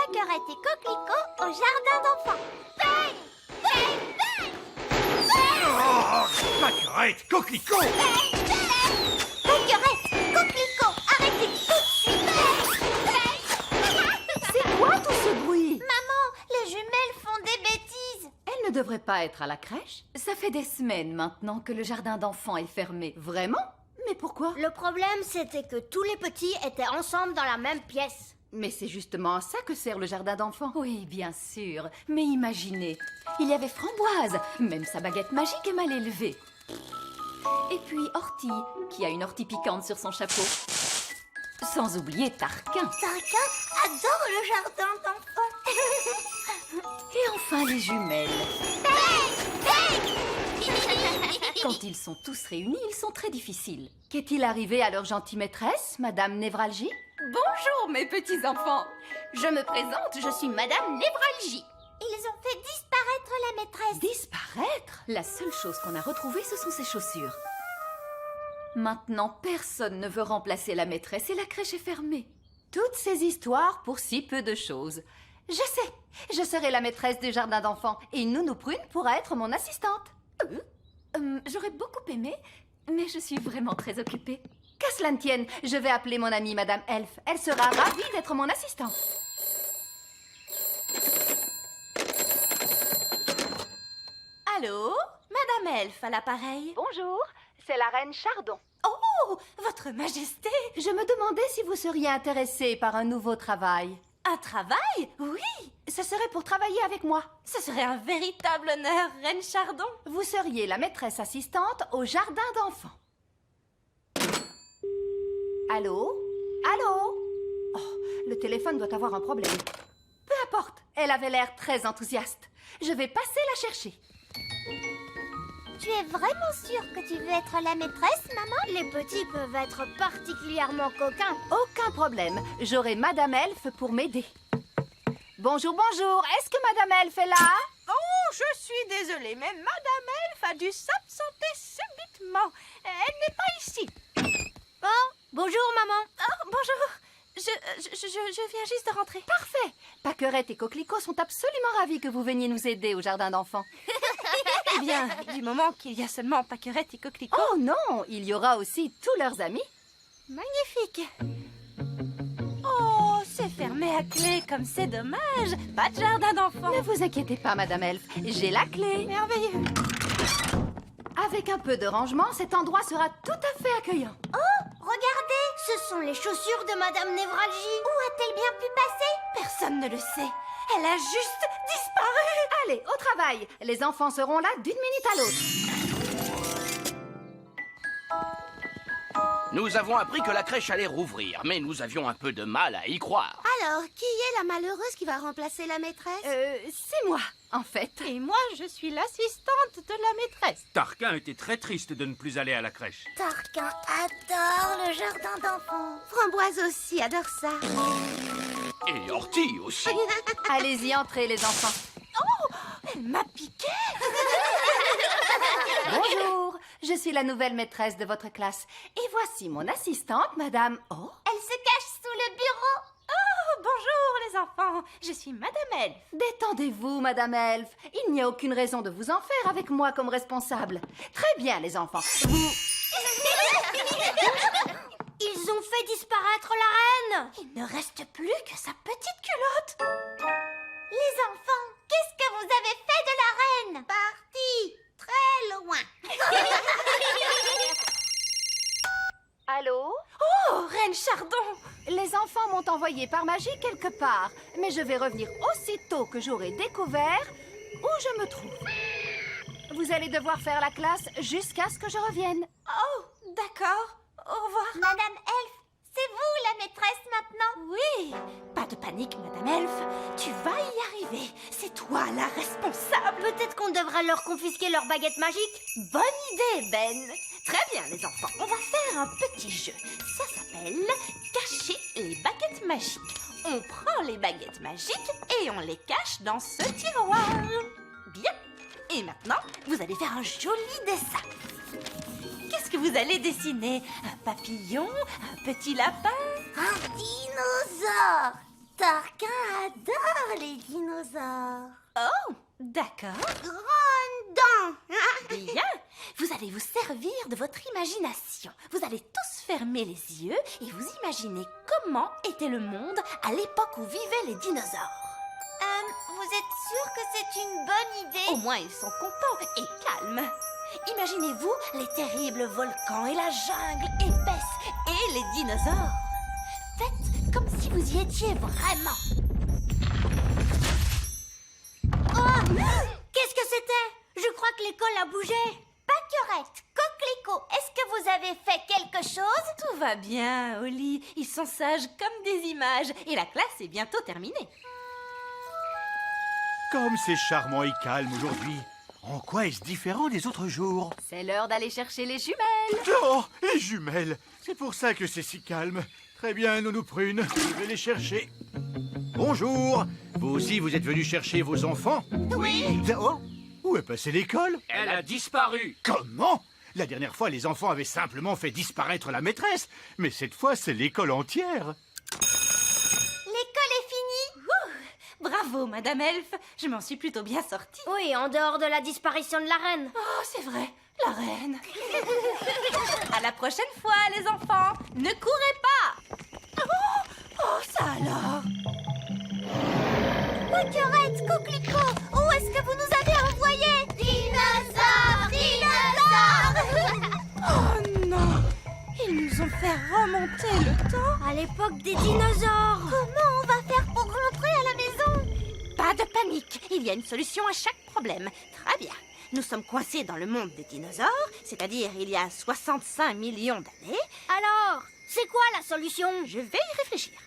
Pâquerette et Coquelicot au jardin d'enfants. Bang! Bang! Bang! Oh, Pâquerette, Coquelicot! Pâquerette, Coquelicot, arrêtez tout de suite! C'est quoi tout ce bruit? Maman, les jumelles font des bêtises. Elles ne devraient pas être à la crèche. Ça fait des semaines maintenant que le jardin d'enfants est fermé. Vraiment? Mais pourquoi? Le problème, c'était que tous les petits étaient ensemble dans la même pièce. Mais c'est justement à ça que sert le jardin d'enfants. Oui, bien sûr. Mais imaginez, il y avait Framboise, même sa baguette magique est mal élevée. Et puis Horty, qui a une ortie piquante sur son chapeau. Sans oublier Tarquin. Tarquin adore le jardin d'enfants. Et enfin les jumelles. Quand ils sont tous réunis, ils sont très difficiles. Qu'est-il arrivé à leur gentille maîtresse, Madame Névralgie? Bonjour mes petits enfants. Je me présente, je suis Madame Névralgie. Ils ont fait disparaître la maîtresse. Disparaître? La seule chose qu'on a retrouvée, ce sont ses chaussures. Maintenant, personne ne veut remplacer la maîtresse et la crèche est fermée. Toutes ces histoires pour si peu de choses. Je sais, je serai la maîtresse du jardin d'enfants et Nounou Prune pourra être mon assistante. J'aurais beaucoup aimé, mais je suis vraiment très occupée. Qu'à cela ne tienne, je vais appeler mon amie Madame Elf. Elle sera ravie d'être mon assistante. Allô? Madame Elfe à l'appareil. Bonjour, c'est la reine Chardon. Oh, votre majesté. Je me demandais si vous seriez intéressée par un nouveau travail. Un travail? Oui. Ce serait pour travailler avec moi. Ce serait un véritable honneur, Reine Chardon. Vous seriez la maîtresse assistante au jardin d'enfants. Allô? Allô? Oh, le téléphone doit avoir un problème. Peu importe, elle avait l'air très enthousiaste. Je vais passer la chercher. Tu es vraiment sûre que tu veux être la maîtresse, maman? Les petits peuvent être particulièrement coquins. Aucun problème, j'aurai Madame Elf pour m'aider. Bonjour, bonjour, est-ce que Madame Elf est là? Oh, je suis désolée, mais Madame Elfe a dû s'absenter subitement. Elle n'est pas ici. Oh, bonjour, maman. Oh, bonjour. Je viens juste de rentrer. Parfait. Pâquerette et Coquelicot sont absolument ravis que vous veniez nous aider au jardin d'enfants. Eh bien, du moment qu'il y a seulement Pâquerette et Coquelicot. Oh non, il y aura aussi tous leurs amis. Magnifique. Oh, c'est fermé à clé, comme c'est dommage. Pas de jardin d'enfants. Ne vous inquiétez pas, Madame Elf, j'ai la clé. Merveilleux. Avec un peu de rangement, cet endroit sera tout à fait accueillant. Oh, regardez, ce sont les chaussures de Madame Névralgie. Où a-t-elle bien pu passer? Personne ne le sait. Elle a juste disparu. Allez, au travail. Les enfants seront là d'une minute à l'autre. Nous avons appris que la crèche allait rouvrir, mais nous avions un peu de mal à y croire. Alors, qui est la malheureuse qui va remplacer la maîtresse? C'est moi, en fait. Et moi, je suis l'assistante de la maîtresse. Tarquin était très triste de ne plus aller à la crèche. Tarquin adore le jardin d'enfants. Framboise aussi adore ça. Et Horty aussi. Allez-y, entrez, les enfants. Elle m'a piqué. Bonjour, je suis la nouvelle maîtresse de votre classe. Et voici mon assistante, Madame... Oh, Elle se cache sous le bureau. Oh, bonjour les enfants. Je suis Madame Elfe. détendez-vous, Madame Elf. Il n'y a aucune raison de vous en faire avec moi comme responsable. Très bien, les enfants. Ils ont fait disparaître la reine. Il ne reste plus que sa petite culotte. Les enfants, qu'est-ce que vous avez fait de la reine? Parti très loin. Allô? Oh, Reine Chardon. Les enfants m'ont envoyé par magie quelque part, mais je vais revenir aussitôt que j'aurai découvert où je me trouve. Vous allez devoir faire la classe jusqu'à ce que je revienne. Oh, d'accord. Au revoir. Madame Elf, c'est vous la maîtresse maintenant? Oui, pas de panique, Madame Elfe. Tu vas y arriver. C'est toi la responsable. Peut-être qu'on devra leur confisquer leur baguette magique? Bonne idée, Ben. Très bien, les enfants. On va faire un petit jeu. Ça s'appelle cacher les baguettes magiques. On prend les baguettes magiques et on les cache dans ce tiroir. Bien. Et maintenant, vous allez faire un joli dessin. Qu'est-ce que vous allez dessiner? Un papillon? Un petit lapin? Un dinosaure. Tarquin adore les dinosaures. Oh, d'accord. Grande dent. Bien. Vous allez vous servir de votre imagination. Vous allez tous fermer les yeux et vous imaginer comment était le monde à l'époque où vivaient les dinosaures. Vous êtes sûr que c'est une bonne idée? Au moins, ils sont contents et calmes. Imaginez-vous les terribles volcans et la jungle épaisse et les dinosaures. Faites comme si vous y étiez vraiment. Oh! Qu'est-ce que c'était? Je crois que l'école a bougé. Pâquerette, Coquelicot, est-ce que vous avez fait quelque chose? Tout va bien, Oli. Ils sont sages comme des images et la classe est bientôt terminée. Comme c'est charmant et calme aujourd'hui. En quoi est-ce différent des autres jours? C'est l'heure d'aller chercher les jumelles. Oh, les jumelles! C'est pour ça que c'est si calme. Très bien, Nounou Prune, je vais les chercher. Bonjour! Vous aussi, vous êtes venus chercher vos enfants? Oui. Oh, où est passée l'école? Elle a disparu. Comment? La dernière fois, les enfants avaient simplement fait disparaître la maîtresse. Mais cette fois, c'est l'école entière. L'école est finie? Bravo, Madame Elfe. Je m'en suis plutôt bien sortie. Oui, en dehors de la disparition de la reine. Oh, c'est vrai, la reine. À la prochaine fois, les enfants. Ne courez pas. Oh, ça alors. Pâquerette, Coquelicot, où est-ce que vous nous avez envoyés? Dinosaures! Dinosaures! Oh non. Ils nous ont fait remonter le temps. À l'époque des dinosaures. Comment on va faire pour rentrer à la maison? Pas de panique. Il y a une solution à chaque problème. Très bien. Nous sommes coincés dans le monde des dinosaures, c'est-à-dire il y a 65 millions d'années. Alors, c'est quoi la solution? Je vais y réfléchir.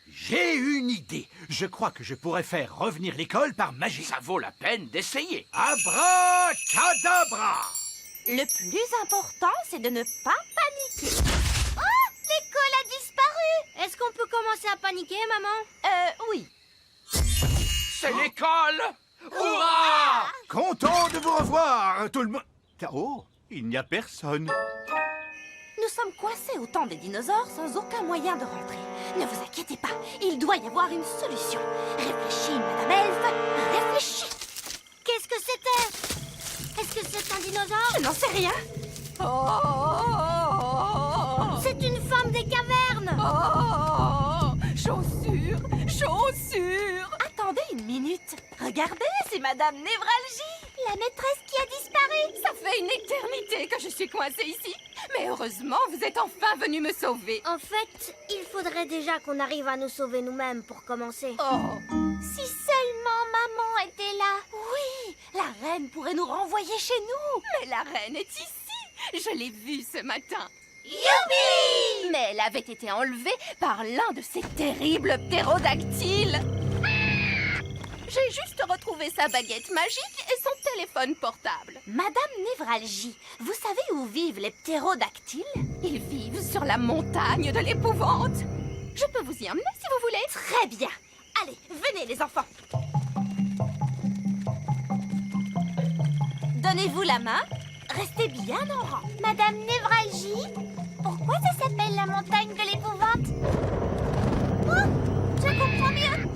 J'ai une idée. Je crois que je pourrais faire revenir l'école par magie. Ça vaut la peine d'essayer. Abracadabra! Le plus important, c'est de ne pas paniquer. Oh, l'école a disparu. Est-ce qu'on peut commencer à paniquer, maman? Oui. C'est l'école! Hurrah! Content de vous revoir, tout le monde. Oh, il n'y a personne. Nous sommes coincés au temps des dinosaures sans aucun moyen de rentrer. Ne vous inquiétez pas, il doit y avoir une solution. Réfléchis, Madame Elfe, réfléchis. Qu'est-ce que c'était? Est-ce que c'est un dinosaure? Je n'en sais rien. C'est une femme des cavernes. Chaussures, chaussures. Attendez une minute. Regardez, c'est Madame Névralgie. La maîtresse qui a disparu. Ça fait une éternité que je suis coincée ici. Mais heureusement, vous êtes enfin venu me sauver. En fait, il faudrait déjà qu'on arrive à nous sauver nous-mêmes pour commencer. Oh, Si seulement maman était là. Oui, la reine pourrait nous renvoyer chez nous. mais la reine est ici. Je l'ai vue ce matin. Youpi! Mais elle avait été enlevée par l'un de ces terribles ptérodactyles. J'ai juste retrouvé sa baguette magique et son téléphone portable. Madame Névralgie, vous savez où vivent les ptérodactyles? Ils vivent sur la montagne de l'épouvante. Je peux vous y emmener si vous voulez. Très bien. Allez, venez les enfants. Donnez-vous la main. Restez bien en rang. Madame Névralgie, pourquoi ça s'appelle la montagne de l'épouvante? Oh, je comprends mieux.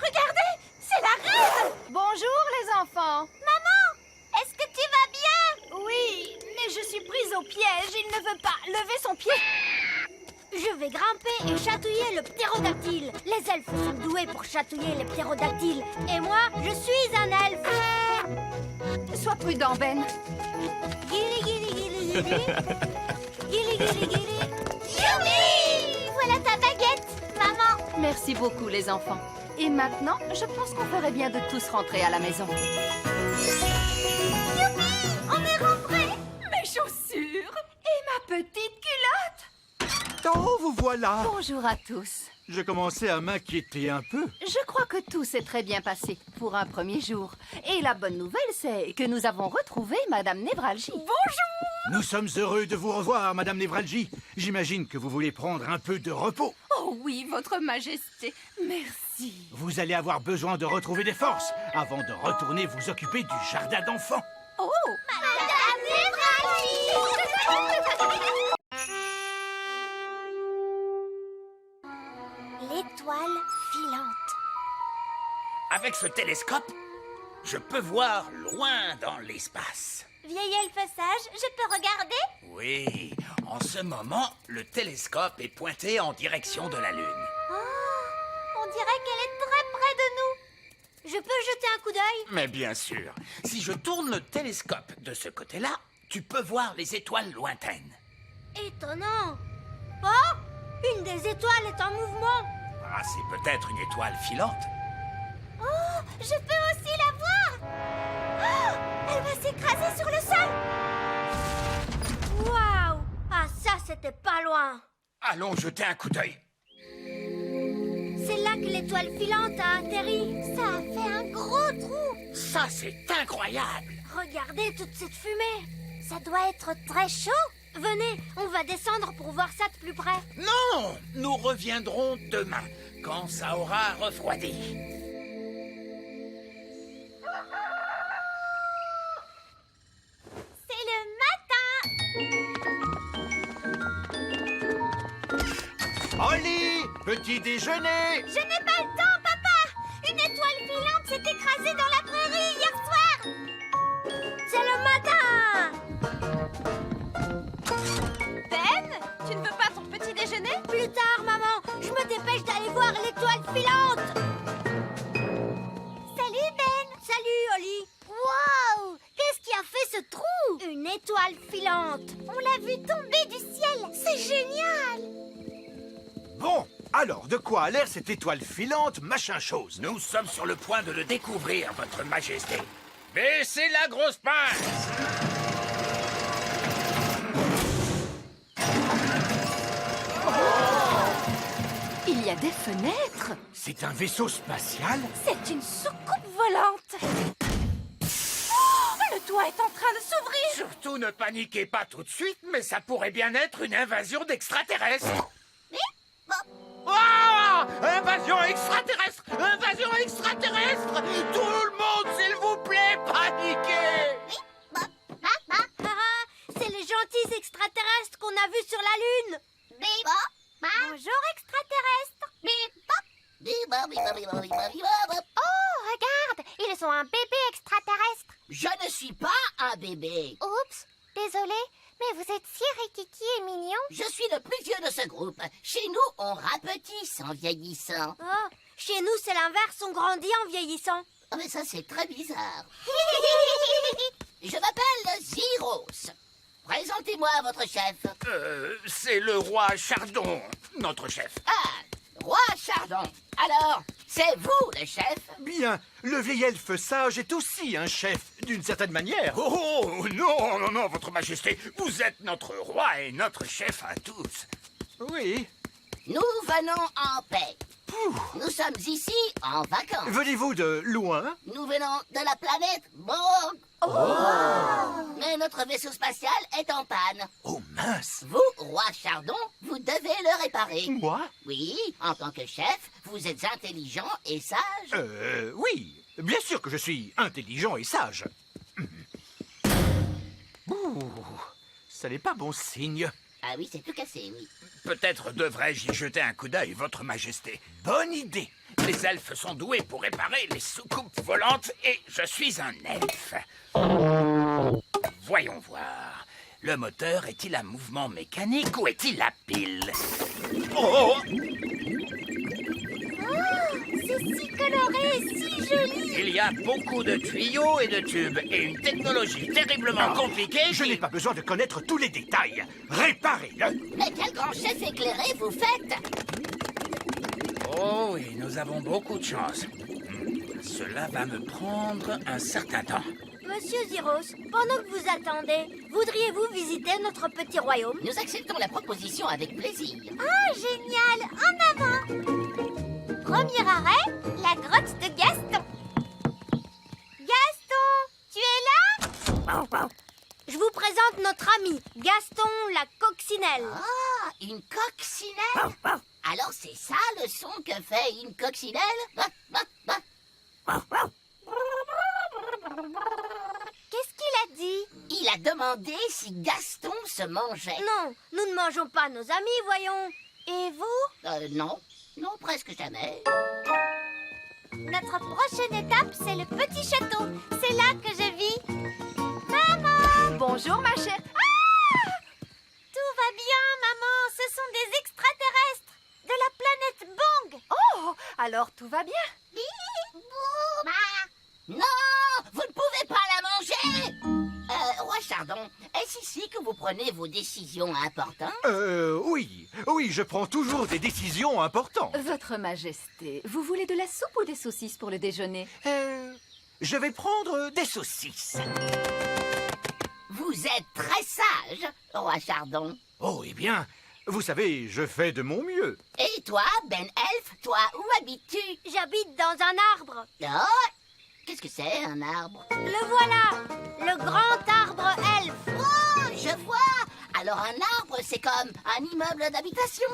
Regardez, c'est la reine. Bonjour les enfants. Maman, est-ce que tu vas bien? Oui, mais je suis prise au piège. Il ne veut pas lever son pied. Je vais grimper et chatouiller le ptérodactyle. Les elfes sont doués pour chatouiller les ptérodactyles. Et moi, je suis un elfe. Sois prudent, Ben. Guili, guili, guili, guili. Guili, guili, guili. Youpi! Voilà ta baguette, maman. Merci beaucoup les enfants. Et maintenant, je pense qu'on ferait bien de tous rentrer à la maison. Youpi! On est rentrés. Mes chaussures et ma petite culotte. Oh, vous voilà. Bonjour à tous. Je commençais à m'inquiéter un peu. Je crois que tout s'est très bien passé pour un premier jour. Et la bonne nouvelle, c'est que nous avons retrouvé Madame Névralgie. Bonjour! Nous sommes heureux de vous revoir, Madame Névralgie. J'imagine que vous voulez prendre un peu de repos. Oh oui, Votre Majesté, merci. Vous allez avoir besoin de retrouver des forces avant de retourner vous occuper du jardin d'enfants. Oh! Madame Névralgie. étoile filante. Avec ce télescope, je peux voir loin dans l'espace. Vieil elfe sage, je peux regarder? Oui, en ce moment, le télescope est pointé en direction de la Lune. On dirait qu'elle est très près de nous. Je peux jeter un coup d'œil? Mais bien sûr, si je tourne le télescope de ce côté-là, tu peux voir les étoiles lointaines. Étonnant. Oh, une des étoiles est en mouvement. Ah, c'est peut-être une étoile filante. Oh, je peux aussi la voir. Oh, elle va s'écraser sur le sol. Waouh. Ah, ça, c'était pas loin. Allons jeter un coup d'œil. C'est là que l'étoile filante a atterri. Ça a fait un gros trou. Ça, c'est incroyable. Regardez toute cette fumée. Ça doit être très chaud. Venez, on va descendre pour voir ça de plus près. Non, nous reviendrons demain, quand ça aura refroidi. C'est le matin. Holly, petit déjeuner. Je n'ai pas le temps, papa. Une étoile filante s'est écrasée dans la prairie hier soir. C'est le matin. Ben, tu ne veux pas ton petit déjeuner? Plus tard, maman. Je me dépêche d'aller voir l'étoile filante. Salut, Ben. Salut, Holly. Waouh. Qu'est-ce qui a fait ce trou? Une étoile filante. On l'a vue tomber du ciel. C'est génial. Bon, alors de quoi a l'air cette étoile filante, machin chose? Nous sommes sur le point de le découvrir, votre majesté. Baissez la grosse pince. Il y a des fenêtres. C'est un vaisseau spatial? C'est une soucoupe volante. Oh, le toit est en train de s'ouvrir. Surtout ne paniquez pas tout de suite, mais ça pourrait bien être une invasion d'extraterrestres. Ah! Invasion extraterrestre! Invasion extraterrestre! Tout le monde, s'il vous plaît, paniquez! C'est les gentils extraterrestres qu'on a vus sur la Lune. Bonjour, extraterrestres. Oh, regarde, ils sont un bébé extraterrestre. Je ne suis pas un bébé. Oups, désolé, mais vous êtes si rikiki et mignon. Je suis le plus vieux de ce groupe. Chez nous, on rapetisse en vieillissant. Oh, chez nous, c'est l'inverse, on grandit en vieillissant. Oh, mais ça, c'est très bizarre. Je m'appelle Zyros. Présentez-moi votre chef. C'est le roi Chardon, notre chef. Ah, roi Chardon. Alors, c'est vous le chef? Bien, le vieil elfe sage est aussi un chef, d'une certaine manière. Oh, non, non, non, votre majesté, vous êtes notre roi et notre chef à tous. Oui. Nous venons en paix. Nous sommes ici en vacances. Venez-vous de loin? Nous venons de la planète Borg. Mais notre vaisseau spatial est en panne. Oh mince. Vous, roi Chardon, vous devez le réparer. Moi? Oui, en tant que chef, vous êtes intelligent et sage. Oui. Bien sûr que je suis intelligent et sage. Ouh, ça n'est pas bon signe. Ah oui, c'est tout cassé, oui. Peut-être devrais-je y jeter un coup d'œil, votre majesté. Bonne idée. Les elfes sont doués pour réparer les soucoupes volantes et je suis un elfe. Voyons voir. Le moteur est-il à mouvement mécanique ou est-il à pile? Oh! C'est si coloré, si joli. Il y a beaucoup de tuyaux et de tubes et une technologie terriblement compliquée. Je n'ai pas besoin de connaître tous les détails. Réparez-le. Mais quel grand chef éclairé vous faites! Oh oui, nous avons beaucoup de chance. Cela va me prendre un certain temps. Monsieur Zyros, pendant que vous attendez, voudriez-vous visiter notre petit royaume? Nous acceptons la proposition avec plaisir. Ah, génial! En avant! Premier arrêt, la grotte de Gaston. Gaston, tu es là? Je vous présente notre ami, Gaston la coccinelle. Ah, une coccinelle? Alors c'est ça le son que fait une coccinelle? Qu'est-ce qu'il a dit? Il a demandé si Gaston se mangeait. Non, nous ne mangeons pas nos amis, voyons. Et vous? Non. Non, presque jamais. Notre prochaine étape, c'est le petit château. C'est là que je vis. Maman! Bonjour, ma chère. Tout va bien, maman. Ce sont des extraterrestres de la planète Bang. Oh, alors tout va bien. Non, vous ne pouvez pas la manger. Roi Chardon, est-ce ici que vous prenez vos décisions importantes? Oui. Oui, je prends toujours des décisions importantes. Votre Majesté, vous voulez de la soupe ou des saucisses pour le déjeuner? Je vais prendre des saucisses. Vous êtes très sage, Roi Chardon. Oh, eh bien, vous savez, je fais de mon mieux. Et toi, Ben Elf, toi, où habites-tu? J'habite dans un arbre. Oh, qu'est-ce que c'est, un arbre? Le voilà, le grand arbre elfe. Oh, je vois. Alors un arbre, c'est comme un immeuble d'habitation.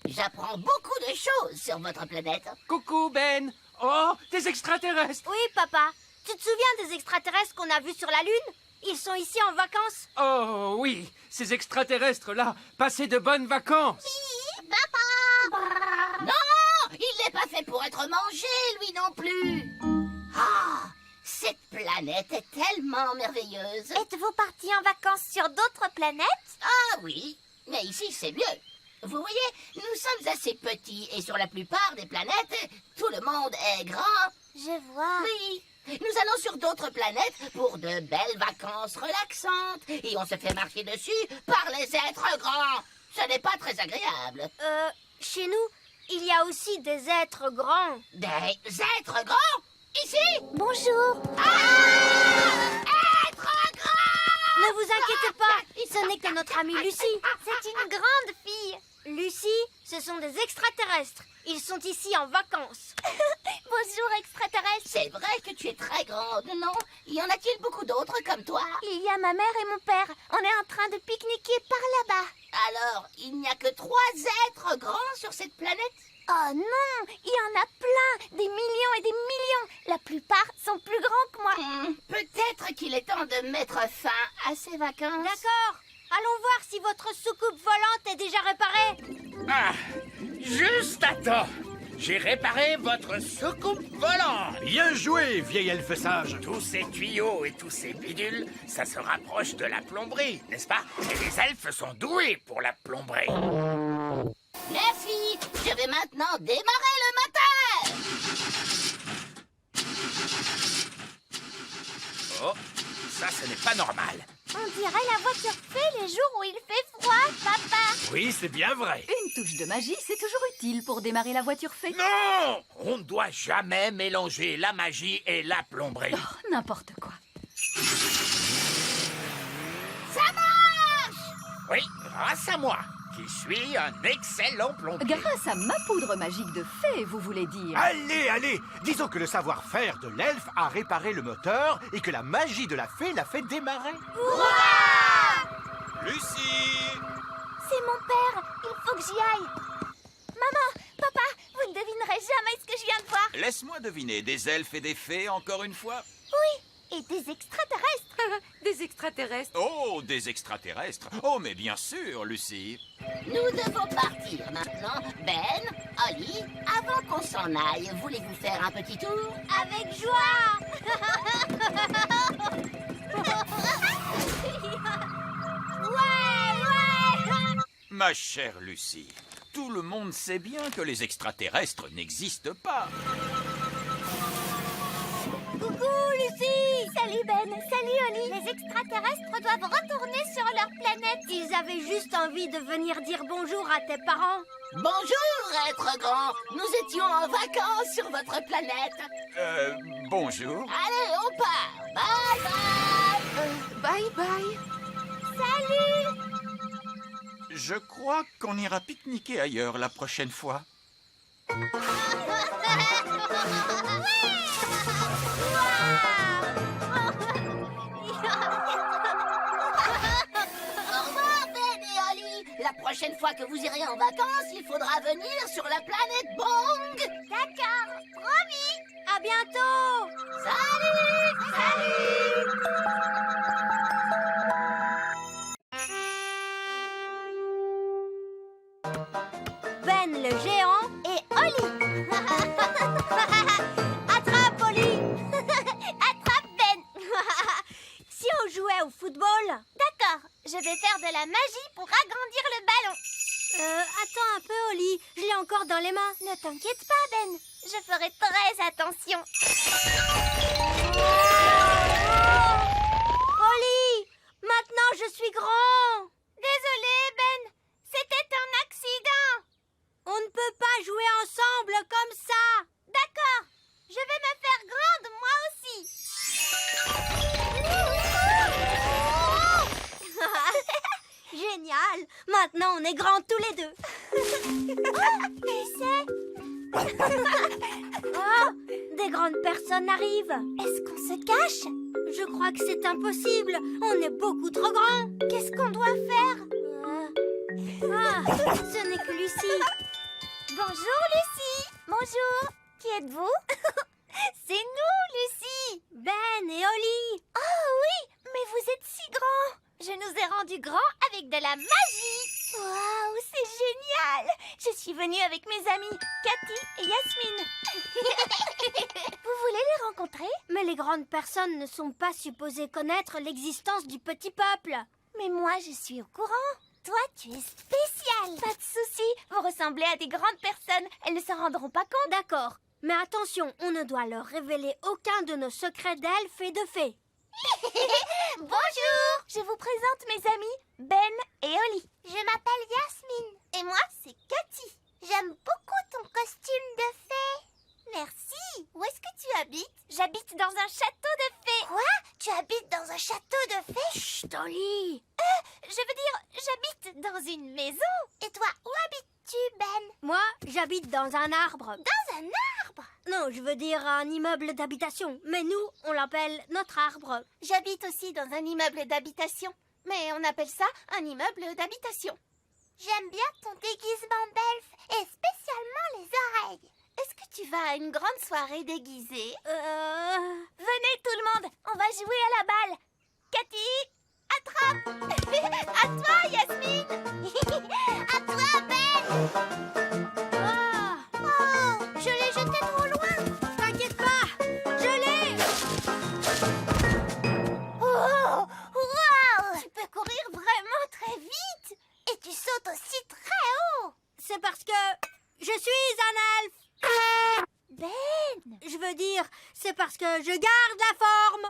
J'apprends beaucoup de choses sur votre planète. Coucou, Ben. Oh, des extraterrestres. Oui, papa. Tu te souviens des extraterrestres qu'on a vus sur la Lune? Ils sont ici en vacances. Oh, oui, ces extraterrestres-là, passez de bonnes vacances. Non, il n'est pas fait pour être mangé, lui non plus. Ah, cette planète est tellement merveilleuse. Êtes-vous parti en vacances sur d'autres planètes? Ah oui, mais ici c'est mieux. Vous voyez, nous sommes assez petits et sur la plupart des planètes, tout le monde est grand. Je vois. Oui, nous allons sur d'autres planètes pour de belles vacances relaxantes et on se fait marcher dessus par les êtres grands. Ce n'est pas très agréable. Chez nous, il y a aussi des êtres grands. Des êtres grands? Ici? Bonjour. Êtres grands! Ne vous inquiétez pas, ce n'est que notre amie Lucie. C'est une grande fille. Lucie, ce sont des extraterrestres. Ils sont ici en vacances. Bonjour, extraterrestres. C'est vrai que tu es très grande, non? Y en a-t-il beaucoup d'autres comme toi? Il y a ma mère et mon père. On est en train de pique-niquer par là-bas. Alors, il n'y a que 3 êtres grands sur cette planète? Oh non, il y en a plein, des millions et des millions. La plupart sont plus grands que moi. Peut-être qu'il est temps de mettre fin à ces vacances. D'accord. Allons voir si votre soucoupe volante est déjà réparée. Ah, juste à temps. J'ai réparé votre soucoupe volante. Bien joué, vieil elfe sage. Tous ces tuyaux et tous ces bidules, ça se rapproche de la plomberie, n'est-ce pas? Et les elfes sont doués pour la plomberie. Merci, je vais maintenant démarrer le moteur. Oh, ça, ce n'est pas normal. On dirait la voiture fait les jours où il fait froid, papa. Oui, c'est bien vrai. Une touche de magie, c'est toujours utile pour démarrer la voiture fée. Non! On ne doit jamais mélanger la magie et la plomberie. Oh, n'importe quoi. Ça marche! Oui, grâce à moi, qui suis un excellent plombier. Grâce à ma poudre magique de fée, vous voulez dire? Allez, allez, disons que le savoir-faire de l'elfe a réparé le moteur et que la magie de la fée l'a fait démarrer. Lucie! C'est mon père, il faut que j'y aille. Maman, papa, vous ne devinerez jamais ce que je viens de voir. Laisse-moi deviner, des elfes et des fées encore une fois? Oui, et des extraterrestres. Des extraterrestres. Oh, des extraterrestres! Oh, mais bien sûr, Lucie! Nous devons partir maintenant. Ben, Holly, avant qu'on s'en aille, voulez-vous faire un petit tour? Avec joie. Ouais. Ma chère Lucie, tout le monde sait bien que les extraterrestres n'existent pas. Coucou, Lucie. Salut, Ben. Salut, Holly. Les extraterrestres doivent retourner sur leur planète. Ils avaient juste envie de venir dire bonjour à tes parents. Bonjour, êtres grands. Nous étions en vacances sur votre planète. Bonjour. Allez, on part. Bye bye. Bye bye. Salut. Je crois qu'on ira pique-niquer ailleurs la prochaine fois. Au revoir, Ben et Holly. La prochaine fois que vous irez en vacances, il faudra venir sur la planète Bong. D'accord, promis. À bientôt. Salut. Salut. Ben le géant et Holly au football. D'accord, je vais faire de la magie pour agrandir le ballon. Attends un peu, Oli. Je l'ai encore dans les mains. Ne t'inquiète pas, Ben. Je ferai très attention. Oli, maintenant je suis grand. Désolé, Ben. C'était un accident. On ne peut pas jouer ensemble comme ça. D'accord. Je vais me faire grande, moi aussi. Génial. Maintenant on est grands tous les deux. Et c'est... Oh, des grandes personnes arrivent. Est-ce qu'on se cache? Je crois que c'est impossible. On est beaucoup trop grands. Qu'est-ce qu'on doit faire? Ce n'est que Lucie. Bonjour, Lucie. Bonjour. Qui êtes-vous? C'est nous, Lucie. Ben et Oli. Oh oui, mais vous êtes si grands. Je nous ai rendus grands avec de la magie. Waouh, c'est génial. Je suis venue avec mes amis, Cathy et Yasmine. Vous voulez les rencontrer? Mais les grandes personnes ne sont pas supposées connaître l'existence du petit peuple. Mais moi, je suis au courant. Toi, tu es spécial. Pas de souci, vous ressemblez à des grandes personnes. Elles ne se rendront pas compte. D'accord. Mais attention, on ne doit leur révéler aucun de nos secrets d'elfes et de fées. Bonjour. Je vous présente mes amis, Ben et Oli. Je m'appelle Yasmine. Et moi, c'est Cathy. J'aime beaucoup ton costume de fée. Merci. Où est-ce que tu habites? J'habite dans un château de fées. Quoi? Tu habites dans un château de fées? Chut, Oli. Je veux dire, j'habite dans une maison. Et toi, où habites-tu, Ben? Moi, j'habite dans un arbre. Dans un arbre? Non, je veux dire un immeuble d'habitation. Mais nous, on l'appelle notre arbre. J'habite aussi dans un immeuble d'habitation. Mais on appelle ça un immeuble d'habitation. J'aime bien ton déguisement d'elfe et spécialement les oreilles. Est-ce que tu vas à une grande soirée déguisée? Venez tout le monde, on va jouer à la balle. Cathy, attrape. À toi, Yasmine. À toi, Ben. Oh, je l'ai jeté trop loin. T'inquiète pas, je l'ai. Oh, wow. Tu peux courir vraiment très vite. Et tu sautes aussi très haut. C'est parce que je suis un elfe. Ben. Je veux dire, c'est parce que je garde la forme.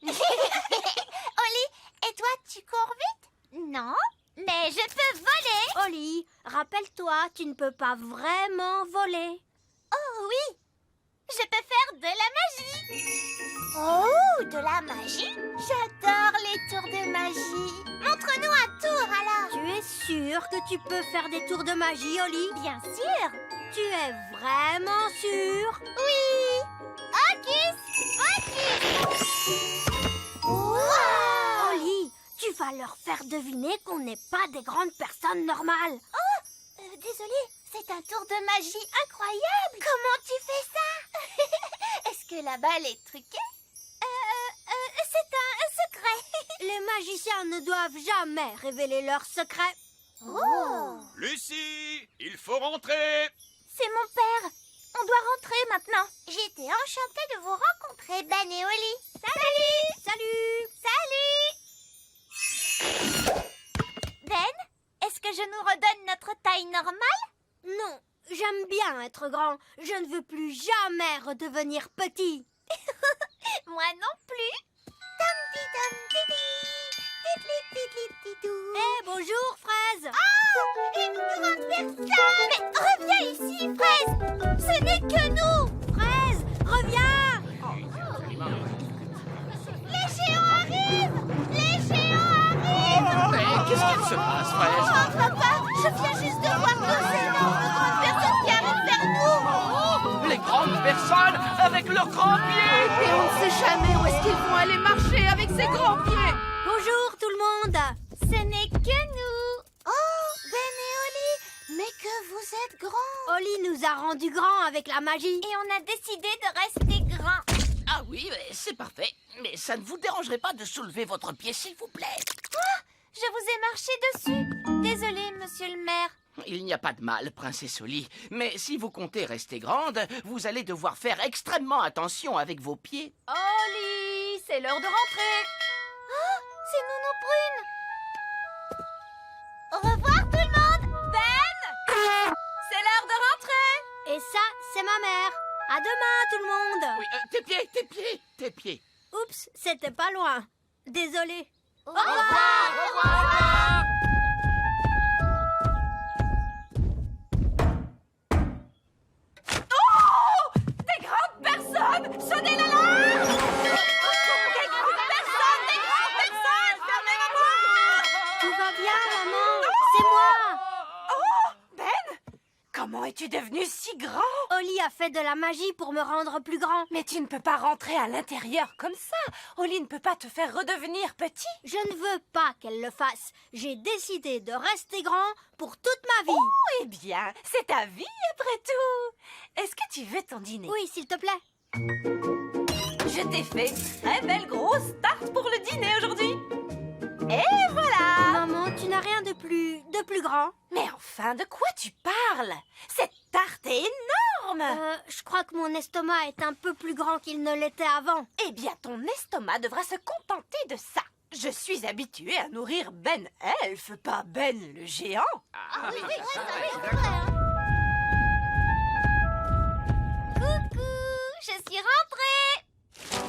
Oli, et toi, tu cours vite? Non, mais je peux voler. Oli, rappelle-toi, tu ne peux pas vraiment voler. Oh oui, je peux faire de la magie. Oh, de la magie? J'adore les tours de magie. Montre-nous un tour alors. Tu es sûr que tu peux faire des tours de magie, Oli? Bien sûr. Tu es vraiment sûr? Oui. Hocus pocus. Wow. Oli, tu vas leur faire deviner qu'on n'est pas des grandes personnes normales. Oh, désolée, c'est un tour de magie incroyable. Comment tu fais ça? Est-ce que la balle est truquée? C'est un secret. Les magiciens ne doivent jamais révéler leurs secrets. Oh. Lucie, il faut rentrer. C'est mon père. On doit rentrer maintenant. J'étais enchantée de vous rencontrer, Ben et Oli. Salut. Salut. Salut. Ben, est-ce que je nous redonne notre taille normale? Non, j'aime bien être grand. Je ne veux plus jamais redevenir petit. Moi non plus. Bonjour, Fraise. Oh, une grande personne. Mais reviens ici, Fraise. Ce n'est que nous. Fraise, reviens. Les géants arrivent. Les géants arrivent. Mais qu'est-ce qu'il se passe, Fraise? Oh, papa, je viens juste de voir deux énormes grandes personnes qui arrivent vers nous. Les grandes personnes avec leurs grands pieds! Et on ne sait jamais où est-ce qu'ils vont aller marcher avec ces grands pieds. Bonjour, tout le monde. Ce n'est que nous. Oh, Ben et Oli, mais que vous êtes grands. Oli nous a rendus grands avec la magie. Et on a décidé de rester grands. Ah oui, c'est parfait. Mais ça ne vous dérangerait pas de soulever votre pied, s'il vous plaît? Je vous ai marché dessus. Désolée, monsieur le maire. Il n'y a pas de mal, princesse Oli. Mais si vous comptez rester grande, vous allez devoir faire extrêmement attention avec vos pieds. Oli, c'est l'heure de rentrer. ma mère. À demain, tout le monde. Oui, tes pieds. Oups, c'était pas loin. Désolée. Au revoir. Des grandes personnes! Sonnez l'alarme! Des grandes personnes! Fermez la porte! Tout va bien, maman. C'est moi. Ben! Comment es-tu devenu si grand? Oli a fait de la magie pour me rendre plus grand. Mais tu ne peux pas rentrer à l'intérieur comme ça. Oli ne peut pas te faire redevenir petit. Je ne veux pas qu'elle le fasse. J'ai décidé de rester grand pour toute ma vie. Eh bien, c'est ta vie après tout. Est-ce que tu veux ton dîner? Oui, s'il te plaît. Je t'ai fait une très belle grosse tarte pour le dîner aujourd'hui. Et voilà! Maman, tu n'as rien de plus grand. Mais enfin, de quoi tu parles? Cette tarte est énorme! Je crois que mon estomac est un peu plus grand qu'il ne l'était avant. Eh bien, ton estomac devra se contenter de ça. Je suis habituée à nourrir Ben Elf, pas Ben le géant. Coucou, je suis rentrée.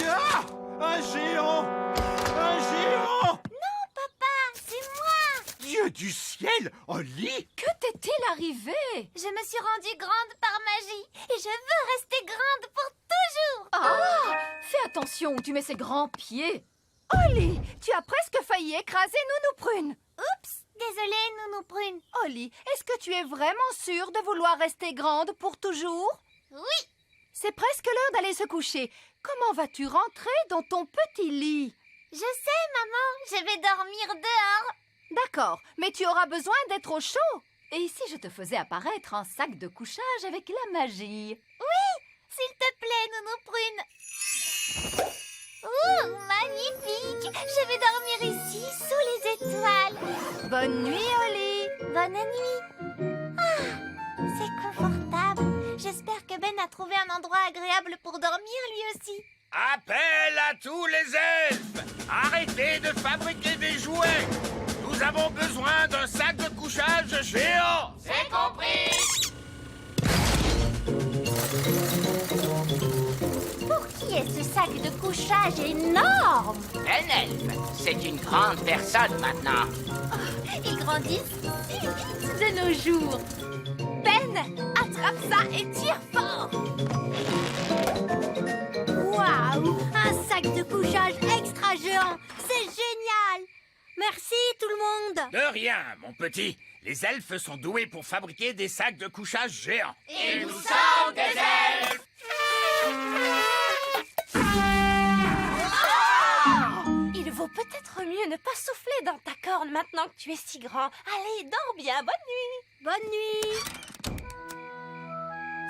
Ah! Un géant! Un géant! Non, papa, c'est moi. Dieu du ciel! Oli! Que t'est-il arrivé? Je me suis rendue grande par magie et je veux rester grande pour toujours. Ah! Fais attention où tu mets ces grands pieds. Oli, tu as presque failli écraser Nounou Prune. Oups, désolée, Nounou Prune. Oli, est-ce que tu es vraiment sûre de vouloir rester grande pour toujours? Oui. C'est presque l'heure d'aller se coucher. Comment vas-tu rentrer dans ton petit lit? Je sais, maman, je vais dormir dehors. D'accord, mais tu auras besoin d'être au chaud. Et si je te faisais apparaître un sac de couchage avec la magie? S'il te plaît, Nounou Prune. Ouh, magnifique. Je vais dormir ici, sous les étoiles. Bonne nuit, Oli. Bonne nuit. Ah, c'est confortable. J'espère que Ben a trouvé un endroit agréable pour dormir lui aussi. Appel à tous les elfes! Arrêtez de fabriquer des jouets! Nous avons besoin d'un sac de couchage géant! C'est compris. Pour qui est ce sac de couchage énorme? Ben Elf, c'est une grande personne maintenant. Ils grandissent si vite de nos jours. Ben, attrape ça et tire fort! Waouh! Un sac de couchage extra géant. C'est génial. Merci, tout le monde. De rien, mon petit. Les elfes sont doués pour fabriquer des sacs de couchage géants. Et nous sommes des elfes. Il vaut peut-être mieux ne pas souffler dans ta corne maintenant que tu es si grand. Allez, dors bien, bonne nuit! Bonne nuit.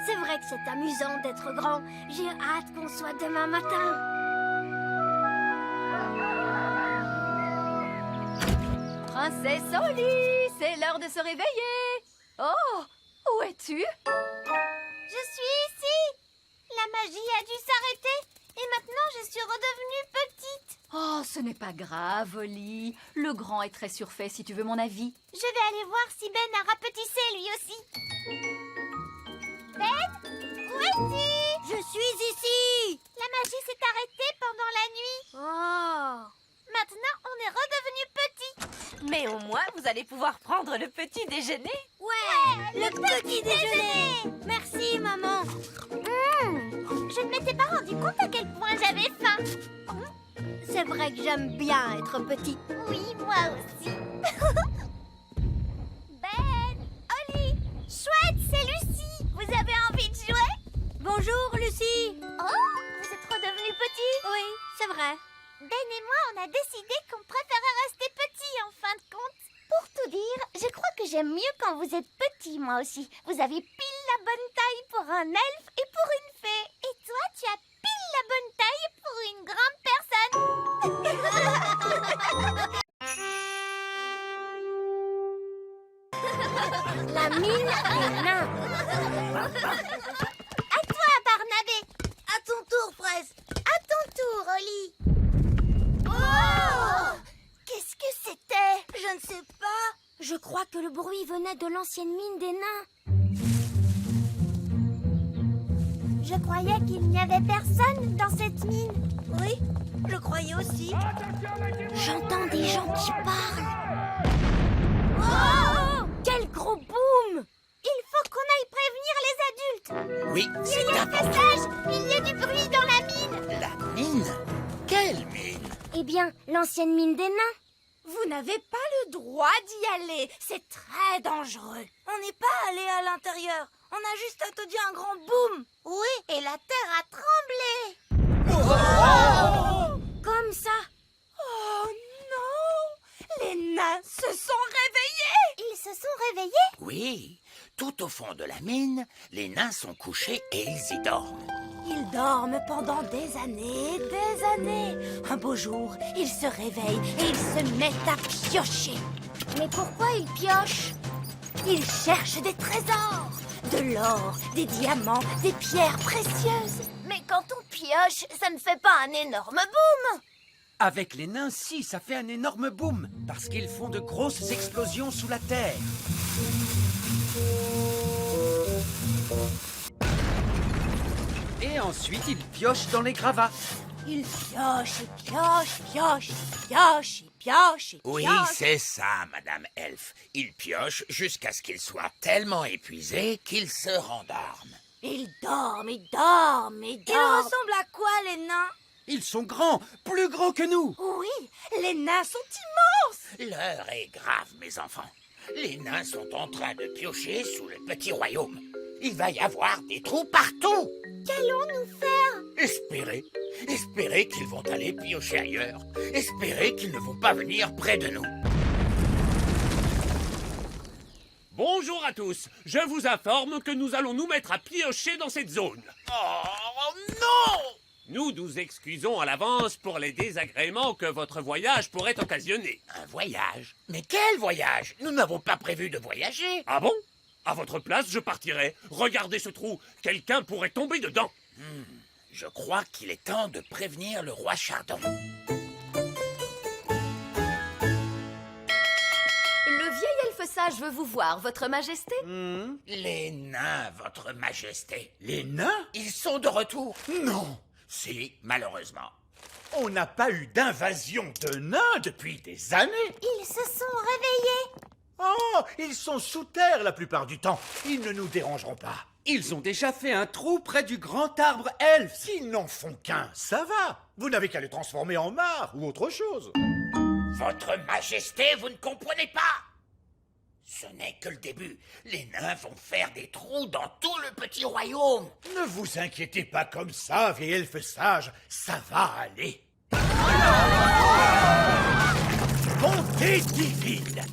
C'est vrai que c'est amusant d'être grand. J'ai hâte qu'on soit demain matin. Princesse Oli, c'est l'heure de se réveiller. Oh, où es-tu? Je suis ici. La magie a dû s'arrêter et maintenant je suis redevenue petite. Oh, ce n'est pas grave, Oli. Le grand est très surfait, si tu veux mon avis. Je vais aller voir si Ben a rapetissé lui aussi. Ben, où es-tu? Je suis ici. La magie s'est arrêtée pendant la nuit. Oh. Maintenant, on est redevenu petit. Mais au moins, vous allez pouvoir prendre le petit déjeuner. Ouais, le petit déjeuner. Merci, maman. Je ne m'étais pas rendu compte à quel point j'avais faim. C'est vrai que j'aime bien être petit. Oui, moi aussi. Ben, Oli, chouette, c'est Lucie. Vous avez envie de jouer? Bonjour, Lucie. Oh, vous êtes redevenu petit? Oui, c'est vrai. Ben et moi, on a décidé qu'on préférait rester petit en fin de compte. Pour tout dire, je crois que j'aime mieux quand vous êtes petit, moi aussi. Vous avez pile la bonne taille pour un elfe et pour une fée. Et toi, tu as pile la bonne taille pour une grande personne. La mine des nains. À toi, Barnabé. À ton tour, Fraise. À ton tour, Oli. Oh! Qu'est-ce que c'était? Je ne sais pas. Je crois que le bruit venait de l'ancienne mine des nains. Je croyais qu'il n'y avait personne dans cette mine. Oui, je croyais aussi. J'entends des gens qui parlent. Oh! Quel gros boom! Il faut qu'on aille prévenir les adultes. Oui, c'est Il y a un important. passage! Il y a du bruit dans la mine! La mine? Quelle mine? Eh bien, l'ancienne mine des nains. Vous n'avez pas le droit d'y aller. C'est très dangereux. On n'est pas allé à l'intérieur. On a juste entendu un grand boom. Oui, et la terre a tremblé. Comme ça. Oh non! Les nains se sont réveillés. Ils se sont réveillés? Oui, tout au fond de la mine, les nains sont couchés et ils y dorment. Ils dorment pendant des années, des années. Un beau jour, ils se réveillent et ils se mettent à piocher. Mais pourquoi ils piochent? Ils cherchent des trésors, de l'or, des diamants, des pierres précieuses. Mais quand on pioche, ça ne fait pas un énorme boom. Avec les nains, si, ça fait un énorme boom, parce qu'ils font de grosses explosions sous la terre. Et ensuite, ils piochent dans les gravats. Ils piochent et piochent, piochent, piochent et piochent et Oui, piochent. c'est ça, Madame Elfe. Ils piochent jusqu'à ce qu'ils soient tellement épuisés qu'ils se rendorment. Ils dorment, ils dorment, ils dorment. Ils ressemblent à quoi, les nains? Ils sont grands, plus grands que nous. Oui, les nains sont immenses. L'heure est grave, mes enfants. Les nains sont en train de piocher sous le petit royaume. Il va y avoir des trous partout. Qu'allons-nous faire? Espérez qu'ils vont aller piocher ailleurs. Espérez qu'ils ne vont pas venir près de nous. Bonjour à tous, je vous informe que nous allons nous mettre à piocher dans cette zone. Oh non! Nous nous excusons à l'avance pour les désagréments que votre voyage pourrait occasionner. Un voyage? Mais quel voyage? Nous n'avons pas prévu de voyager. Ah bon? À votre place, je partirai. Regardez ce trou, quelqu'un pourrait tomber dedans. Je crois qu'il est temps de prévenir le roi Chardon. Le vieil elfe sage veut vous voir, votre majesté. Les nains, votre majesté. Les nains? Ils sont de retour. Non! Si, malheureusement. On n'a pas eu d'invasion de nains depuis des années. Ils se sont réveillés. Oh, ils sont sous terre la plupart du temps. Ils ne nous dérangeront pas. Ils ont déjà fait un trou près du grand arbre elfe. S'ils n'en font qu'un, ça va. Vous n'avez qu'à les transformer en mare ou autre chose. Votre majesté, vous ne comprenez pas. Ce n'est que le début. Les nains vont faire des trous dans tout le petit royaume. Ne vous inquiétez pas comme ça, vieil elfe sage. Ça va aller. Bonté divine!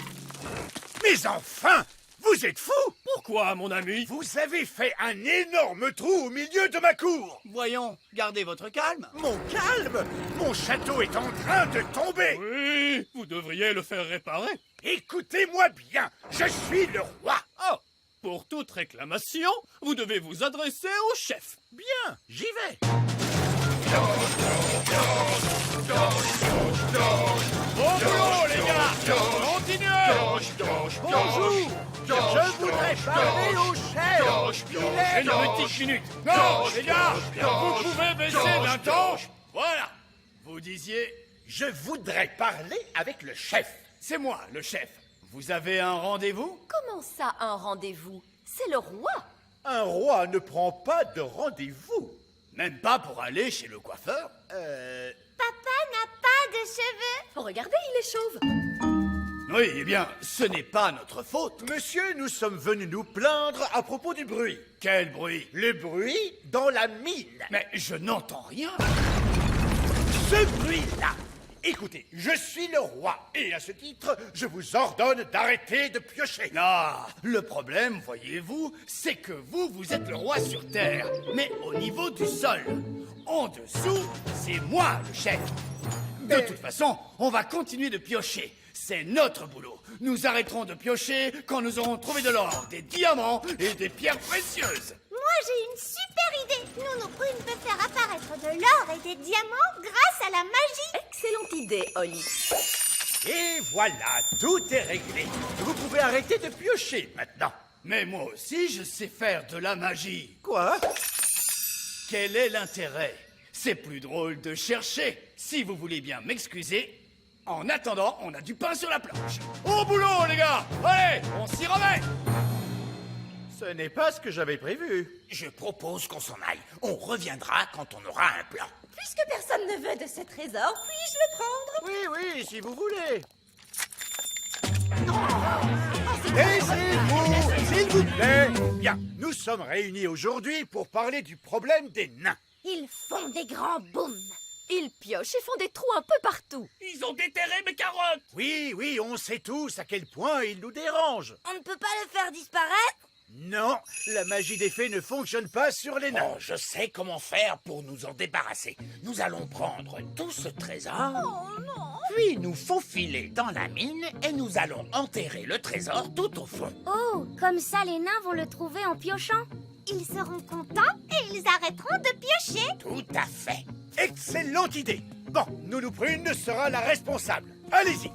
Mais enfin, vous êtes fous! Pourquoi, mon ami? Vous avez fait un énorme trou au milieu de ma cour! Voyons, gardez votre calme. Mon calme! Mon château est en train de tomber! Oui, vous devriez le faire réparer. Écoutez-moi bien, je suis le roi! Oh, pour toute réclamation, vous devez vous adresser au chef. Bien, j'y vais! Bon boulot, les gars! Continuez! Bonjour! Je voudrais parler au chef! Il est Une petite minute. Non, les gars, vous pouvez baisser d'un ton. Voilà. Vous disiez, Je voudrais parler avec le chef. C'est moi, le chef. Vous avez un rendez-vous? Comment ça, un rendez-vous? C'est le roi. Un roi ne prend pas de rendez-vous. Même pas pour aller chez le coiffeur? Papa n'a pas de cheveux. Regardez, il est chauve. Oui, eh bien, ce n'est pas notre faute. Monsieur, nous sommes venus nous plaindre à propos du bruit. Quel bruit? Le bruit dans la mine. Mais je n'entends rien. Ce bruit-là. Écoutez, je suis le roi, et à ce titre, je vous ordonne d'arrêter de piocher. Ah, le problème, voyez-vous, c'est que vous êtes le roi sur Terre, mais au niveau du sol. En dessous, c'est moi le chef. De toute façon, on va continuer de piocher. C'est notre boulot. Nous arrêterons de piocher quand nous aurons trouvé de l'or, des diamants et des pierres précieuses. Moi, j'ai une super idée. Nounou Prune peut faire apparaître de l'or et des diamants grâce à la magie. Excellente idée, Holly. Et voilà, tout est réglé. Vous pouvez arrêter de piocher maintenant. Mais moi aussi, je sais faire de la magie. Quoi? quel est l'intérêt? C'est plus drôle de chercher, si vous voulez bien m'excuser. En attendant, on a du pain sur la planche. Au boulot, les gars! Allez, on s'y remet! Ce n'est pas ce que j'avais prévu. Je propose qu'on s'en aille. On reviendra quand on aura un plan. Puisque personne ne veut de ce trésor, puis-je le prendre? Oui, si vous voulez. Taisez-vous, s'il vous plaît. Bien, nous sommes réunis aujourd'hui pour parler du problème des nains. Ils font des grands booms. Ils piochent et font des trous un peu partout. Ils ont déterré mes carottes. Oui, on sait tous à quel point ils nous dérangent. On ne peut pas le faire disparaître? Non, la magie des fées ne fonctionne pas sur les nains. Oh, je sais comment faire pour nous en débarrasser. Nous allons prendre tout ce trésor, puis nous faufiler dans la mine et nous allons enterrer le trésor tout au fond. Oh, comme ça les nains vont le trouver en piochant. Ils seront contents et ils arrêteront de piocher. Tout à fait. Excellente idée. Bon, Nounou Prune sera la responsable. Allez-y.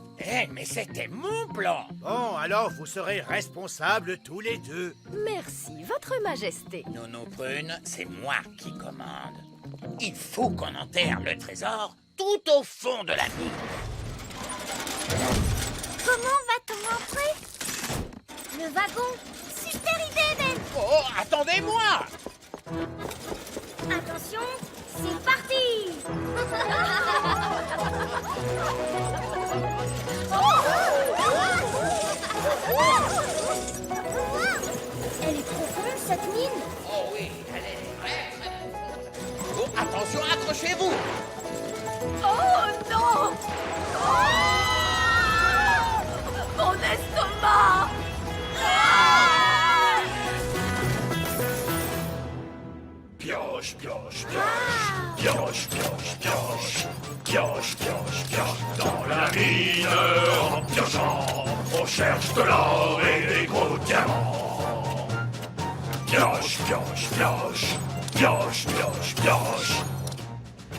Mais c'était mon plan. Bon, alors vous serez responsables tous les deux. Merci, Votre Majesté. Nounou Prune, c'est moi qui commande. Il faut qu'on enterre le trésor tout au fond de la mine. Comment va-t-on entrer? Le wagon. Super idée, Ben. Oh, attendez-moi! Attention, c'est parti. Elle est profonde, cette mine. Oh oui, elle est très profonde. Oh, attention, accrochez-vous! Oh non! Mon estomac! Pioche, pioche, pioche. Pioche, pioche, pioche. Pioche, pioche, pioche. Dans la mine, en piochant, on cherche de l'or et des gros diamants. Pioche, pioche, pioche. Pioche, pioche, pioche.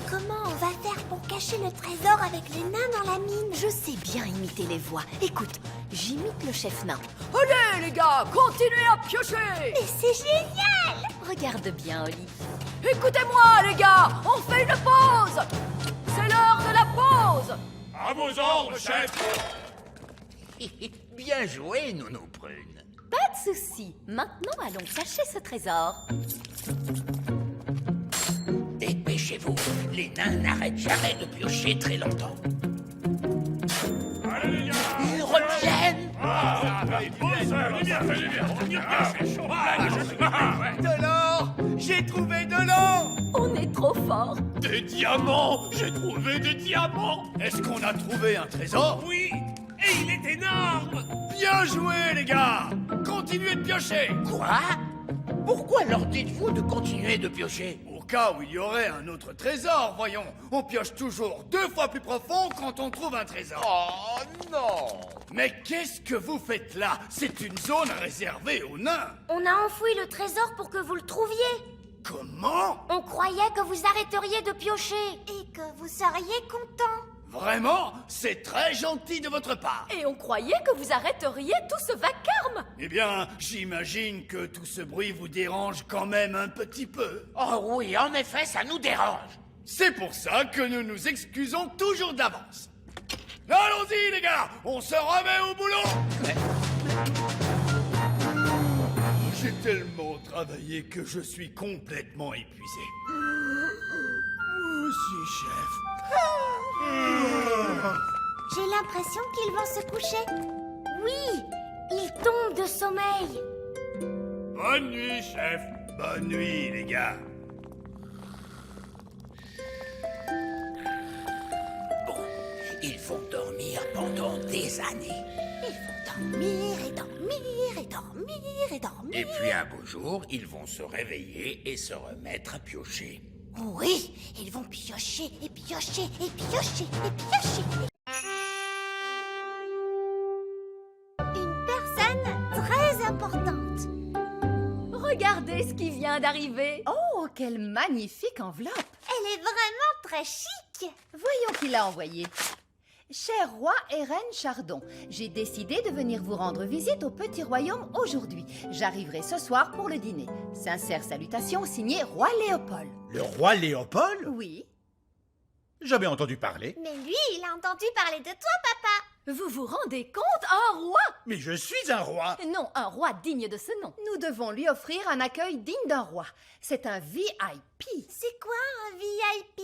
Comment on va faire pour cacher le trésor avec les nains dans la mine? Je sais bien imiter les voix. Écoute, j'imite le chef nain. Allez les gars, continuez à piocher! Mais c'est génial! Regarde bien, Oli. Écoutez-moi les gars, on fait une pause! C'est l'heure de la pause! À vos ordres, chef. Bien joué, Nounou Prune. Pas de souci. Maintenant, allons cacher ce trésor. Dépêchez-vous, les nains n'arrêtent jamais de piocher très longtemps. Allez, les gars. Ils reviennent! De l'or! J'ai trouvé de l'or! On est trop fort. Des diamants. J'ai trouvé des diamants. Est-ce qu'on a trouvé un trésor? Oui, et il est énorme. Bien joué, les gars! Continuez de piocher! Quoi? Pourquoi leur dites-vous de continuer de piocher? Au cas où il y aurait un autre trésor, voyons. On pioche toujours 2 fois plus profond quand on trouve un trésor. Oh non! Mais qu'est-ce que vous faites là? C'est une zone réservée aux nains. On a enfoui le trésor pour que vous le trouviez. Comment? On croyait que vous arrêteriez de piocher et que vous seriez content. Vraiment? C'est très gentil de votre part. Et on croyait que vous arrêteriez tout ce vacarme. Eh bien, j'imagine que tout ce bruit vous dérange quand même un petit peu. Oh oui, en effet, ça nous dérange. C'est pour ça que nous nous excusons toujours d'avance. Allons-y, les gars! On se remet au boulot! J'ai tellement travaillé que je suis complètement épuisé. Moi aussi, chef. J'ai l'impression qu'ils vont se coucher. Oui, ils tombent de sommeil. Bonne nuit, chef. Bonne nuit, les gars. Bon, ils vont dormir pendant des années. Ils vont dormir et dormir et dormir et dormir. Et puis un beau jour, ils vont se réveiller et se remettre à piocher. Oui, ils vont piocher et piocher et piocher et piocher. Une personne très importante. Regardez ce qui vient d'arriver. Oh, quelle magnifique enveloppe. Elle est vraiment très chic. Voyons qui l'a envoyée. Cher roi et reine Chardon, j'ai décidé de venir vous rendre visite au petit royaume aujourd'hui. J'arriverai ce soir pour le dîner. Sincères salutations, signé Roi Léopold. Le roi Léopold? Oui. Jamais entendu parler. Mais lui, il a entendu parler de toi, papa. Vous vous rendez compte? Un roi? Mais je suis un roi. Non, un roi digne de ce nom. Nous devons lui offrir un accueil digne d'un roi. C'est un VIP. C'est quoi un VIP?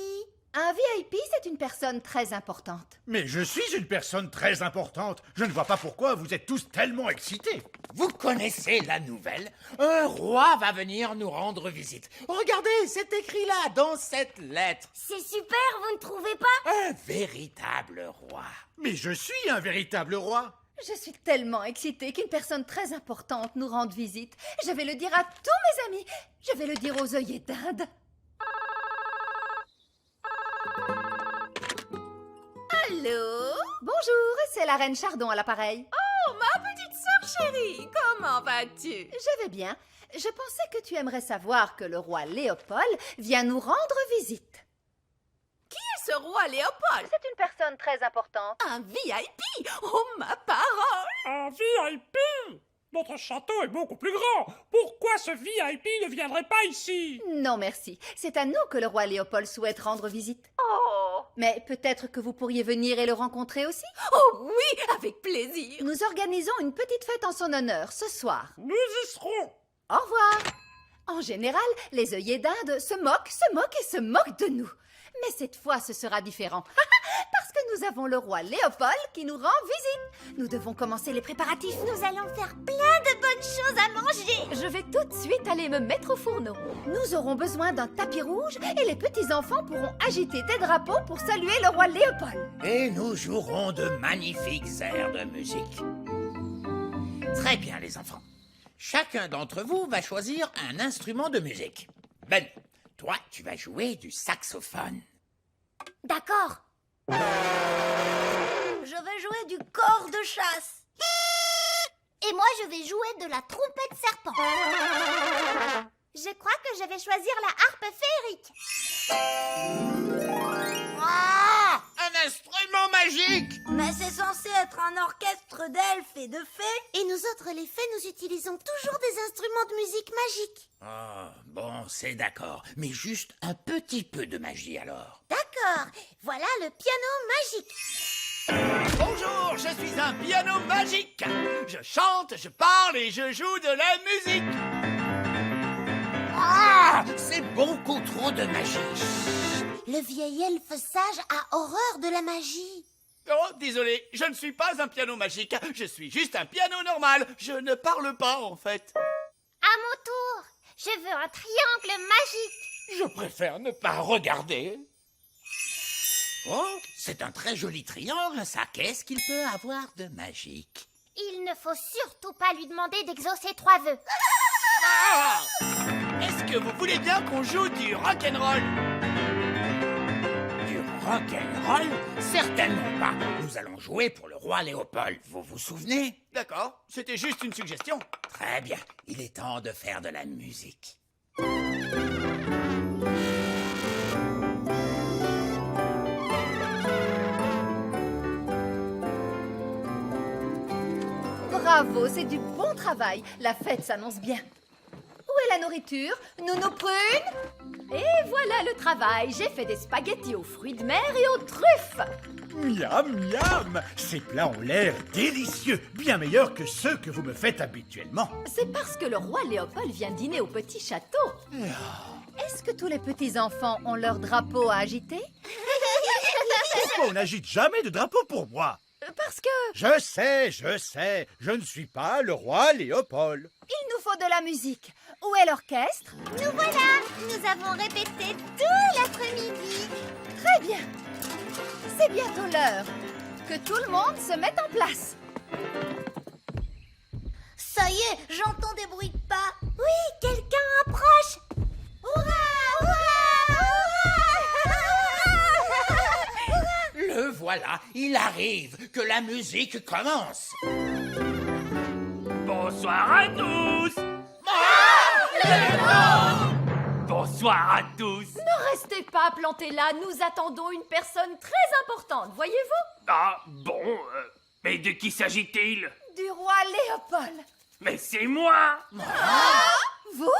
Un VIP, c'est une personne très importante. Mais je suis une personne très importante. Je ne vois pas pourquoi vous êtes tous tellement excités. Vous connaissez la nouvelle? Un roi va venir nous rendre visite. Regardez, c'est écrit là, dans cette lettre. C'est super, vous ne trouvez pas? Un véritable roi. Mais je suis un véritable roi. Je suis tellement excitée qu'une personne très importante nous rende visite. Je vais le dire à tous mes amis. Je vais le dire aux œillets d'Inde. Allô? Bonjour, c'est la reine Chardon à l'appareil. Oh, ma petite sœur chérie, comment vas-tu? Je vais bien. Je pensais que tu aimerais savoir que le roi Léopold vient nous rendre visite. Qui est ce roi Léopold? C'est une personne très importante. Un VIP? Oh, ma parole! Un VIP? Notre château est beaucoup plus grand. Pourquoi ce VIP ne viendrait pas ici? Non, merci. C'est à nous que le roi Léopold souhaite rendre visite. Oh! Mais peut-être que vous pourriez venir et le rencontrer aussi? Oh oui, avec plaisir! Nous organisons une petite fête en son honneur ce soir. Nous y serons. Au revoir. En général, les œillets d'Inde se moquent de nous. Mais cette fois, ce sera différent. Parce que nous avons le roi Léopold qui nous rend visite. Nous devons commencer les préparatifs. Nous allons faire plein de bonnes choses à manger. Je vais tout de suite aller me mettre au fourneau. Nous aurons besoin d'un tapis rouge et les petits-enfants pourront agiter des drapeaux pour saluer le roi Léopold. Et nous jouerons de magnifiques airs de musique. Très bien, les enfants. Chacun d'entre vous va choisir un instrument de musique. Ben, toi, tu vas jouer du saxophone. D'accord. Je vais jouer du cor de chasse. Et moi, je vais jouer de la trompette serpent. Je crois que je vais choisir la harpe féerique. Ah! Un instrument magique! Mais c'est censé être un orchestre d'elfes et de fées. Et nous autres, les fées, nous utilisons toujours des instruments de musique magique. Oh, bon, c'est d'accord. Mais juste un petit peu de magie alors. D'accord, voilà le piano magique. Bonjour, je suis un piano magique. Je chante, je parle et je joue de la musique. Ah! C'est beaucoup trop de magie. Le vieil elfe sage a horreur de la magie. Oh, désolé, je ne suis pas un piano magique. Je suis juste un piano normal. Je ne parle pas, en fait. À mon tour, je veux un triangle magique. Je préfère ne pas regarder. Oh, c'est un très joli triangle, ça. Qu'est-ce qu'il peut avoir de magique? Il ne faut surtout pas lui demander d'exaucer 3 vœux. Ah! Est-ce que vous voulez bien qu'on joue du rock'n'roll? Du rock'n'roll? Certainement pas. Nous allons jouer pour le roi Léopold. Vous vous souvenez? D'accord, c'était juste une suggestion. Très bien. Il est temps de faire de la musique. Bravo, c'est du bon travail. La fête s'annonce bien. Où est la nourriture? Nounou Prune? Et voilà le travail. J'ai fait des spaghettis aux fruits de mer et aux truffes. Miam, miam. Ces plats ont l'air délicieux, bien meilleurs que ceux que vous me faites habituellement. C'est parce que le roi Léopold vient dîner au petit château. Est-ce que tous les petits-enfants ont leur drapeau à agiter? Pourquoi on n'agite jamais de drapeau pour moi? Parce que Je sais, je ne suis pas le roi Léopold. il nous faut de la musique. Où est l'orchestre? Nous voilà, nous avons répété tout l'après-midi. Très bien. C'est bientôt l'heure. Que tout le monde se mette en place. Ça y est, j'entends des bruits de pas. Oui, quelqu'un approche. Hurrah, Le voilà, il arrive. Que la musique commence. Bonsoir à tous. Ah! Bonsoir Bonsoir à tous. Ne restez pas plantés là, nous attendons une personne très importante, voyez-vous? Ah, bon, mais de qui s'agit-il? Du roi Léopold. Mais c'est moi. Vous?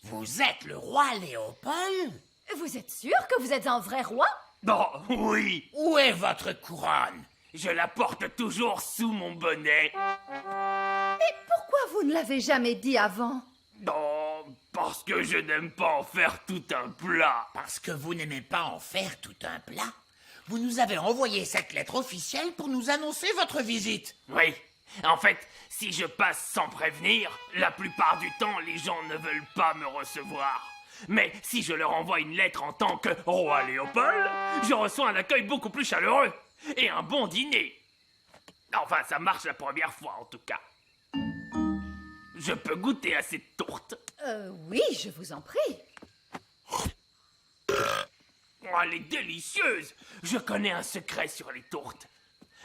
Vous êtes le roi Léopold? Vous êtes sûr que vous êtes un vrai roi? Bon, oui, Où est votre couronne? je la porte toujours sous mon bonnet. Mais pourquoi vous ne l'avez jamais dit avant? Non, parce que je n'aime pas en faire tout un plat. Parce que vous n'aimez pas en faire tout un plat? Vous nous avez envoyé cette lettre officielle pour nous annoncer votre visite. Oui, en fait, si je passe sans prévenir, la plupart du temps, les gens ne veulent pas me recevoir. Mais si je leur envoie une lettre en tant que roi Léopold, je reçois un accueil beaucoup plus chaleureux et un bon dîner. Enfin, ça marche la première fois en tout cas. Je peux goûter à cette tourte. Oui, je vous en prie. Oh, elle est délicieuse. Je connais un secret sur les tourtes.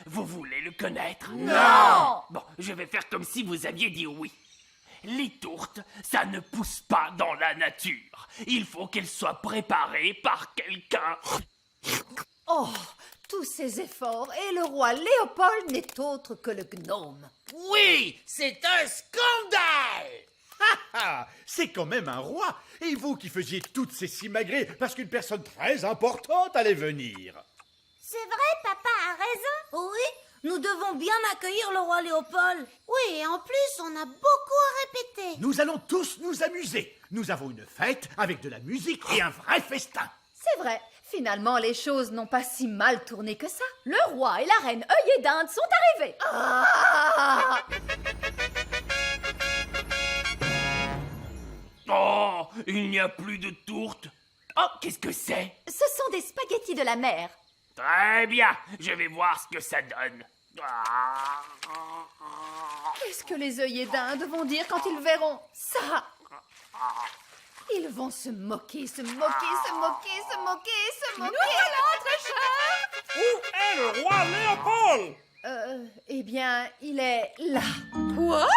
Vous voulez le connaître? Non! Bon, je vais faire comme si vous aviez dit oui. Les tourtes, ça ne pousse pas dans la nature. Il faut qu'elles soient préparées par quelqu'un. Oh, tous ces efforts, et le roi Léopold n'est autre que le gnome. Oui, c'est un scandale! C'est quand même un roi. Et vous qui faisiez toutes ces simagrées parce qu'une personne très importante allait venir. C'est vrai, papa a raison. Oui, nous devons bien accueillir le roi Léopold. Oui, et en plus, on a beaucoup à répéter. Nous allons tous nous amuser. Nous avons une fête avec de la musique et un vrai festin. C'est vrai, finalement, les choses n'ont pas si mal tourné que ça. Le roi et la reine œillets d'Inde sont arrivés. Oh, il n'y a plus de tourte. Oh, qu'est-ce que c'est? Ce sont des spaghettis de la mer. Très bien, je vais voir ce que ça donne. Qu'est-ce que les œillets d'Inde vont dire quand ils verront ça? Ils vont se moquer, se moquer, se moquer, se moquer, se moquer. Nous voilà, très cher. Où est le roi Léopold? Eh bien, il est là. Quoi?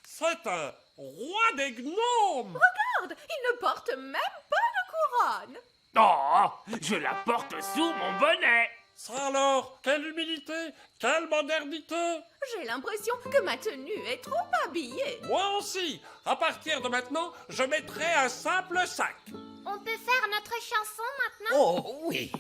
C'est un roi des gnomes. Regarde, il ne porte même pas de couronne. Oh, je la porte sous mon bonnet. Ça alors, quelle humilité, quelle modernité. J'ai l'impression que ma tenue est trop habillée. Moi aussi, à partir de maintenant, je mettrai un simple sac. On peut faire notre chanson maintenant? Oh oui.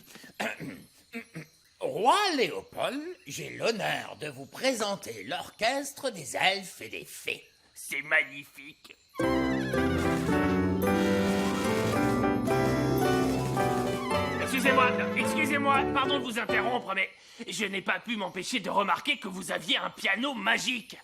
Roi Léopold, j'ai l'honneur de vous présenter l'orchestre des elfes et des fées. C'est magnifique. Excusez-moi, pardon de vous interrompre, mais je n'ai pas pu m'empêcher de remarquer que vous aviez un piano magique.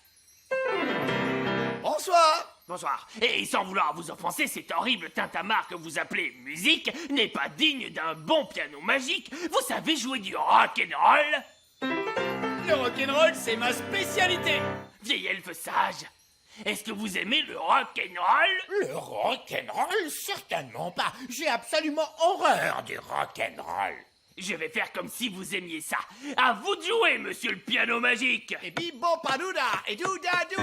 Bonsoir. Bonsoir. Et sans vouloir vous offenser, cet horrible tintamarre que vous appelez musique n'est pas digne d'un bon piano magique. Vous savez jouer du rock'n'roll? Le rock'n'roll, c'est ma spécialité. Vieil elfe sage, est-ce que vous aimez le rock'n'roll? Le rock'n'roll? Certainement pas. J'ai absolument horreur du rock'n'roll. Je vais faire comme si vous aimiez ça. À vous de jouer, monsieur le piano magique. Et bibo padouda et doudadou.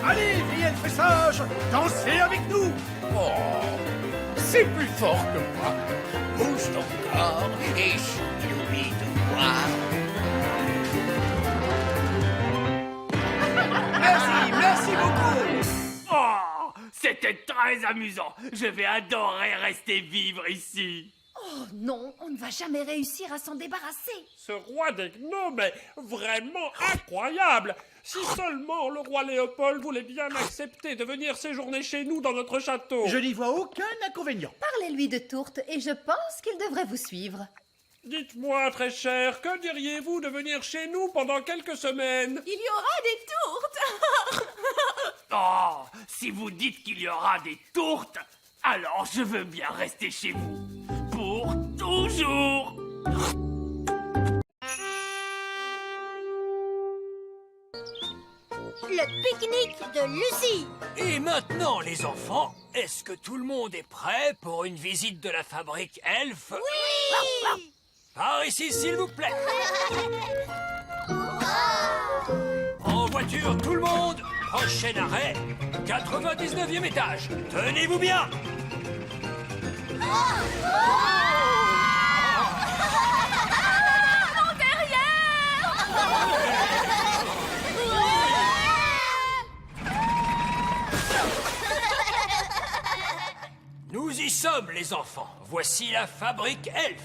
Allez, vieille elfe sage, dansez avec nous. Oh, c'est plus fort que moi. Bouge ton corps et choubi-doubi-dou-moi. Merci beaucoup. Oh, c'était très amusant. Je vais adorer rester vivre ici. Oh non, on ne va jamais réussir à s'en débarrasser. Ce roi des gnomes est vraiment incroyable. Si seulement le roi Léopold voulait bien accepter de venir séjourner chez nous dans notre château. Je n'y vois aucun inconvénient. Parlez-lui de tourte et je pense qu'il devrait vous suivre. Dites-moi, très cher, que diriez-vous de venir chez nous pendant quelques semaines? Il y aura des tourtes. Oh, si vous dites qu'il y aura des tourtes, alors je veux bien rester chez vous. Pour toujours. Le pique-nique de Lucie. Et maintenant, les enfants, est-ce que tout le monde est prêt pour une visite de la fabrique Elf? Oui! Par ici, s'il vous plaît. En voiture, tout le monde. Prochain arrêt, 99e étage. Tenez-vous bien. Mon derrière! Nous y sommes, les enfants. Voici la fabrique Elf.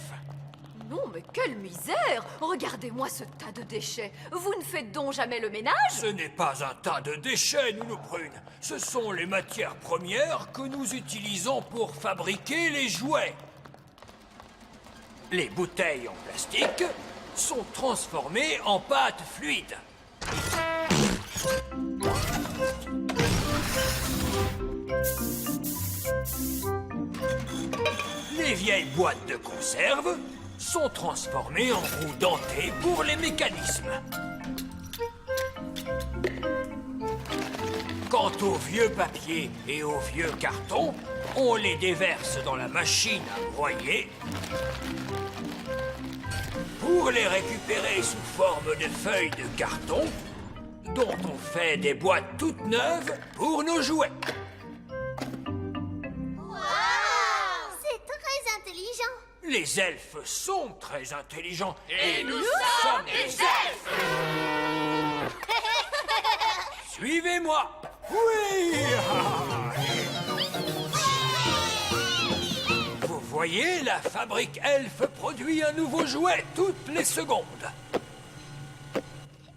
Non, mais quelle misère! Regardez-moi ce tas de déchets. Vous ne faites donc jamais le ménage? Ce n'est pas un tas de déchets, Nounou Prune. Ce sont les matières premières que nous utilisons pour fabriquer les jouets. Les bouteilles en plastique sont transformées en pâte fluide. Les vieilles boîtes de conserve sont transformées en roues dentées pour les mécanismes. Quant aux vieux papiers et aux vieux cartons, on les déverse dans la machine à broyer pour les récupérer sous forme de feuilles de carton dont on fait des boîtes toutes neuves pour nos jouets. C'est très intelligent. Les elfes sont très intelligents. Et nous sommes des elfes. Suivez-moi. Oui. Vous voyez, la fabrique Elf produit un nouveau jouet toutes les secondes.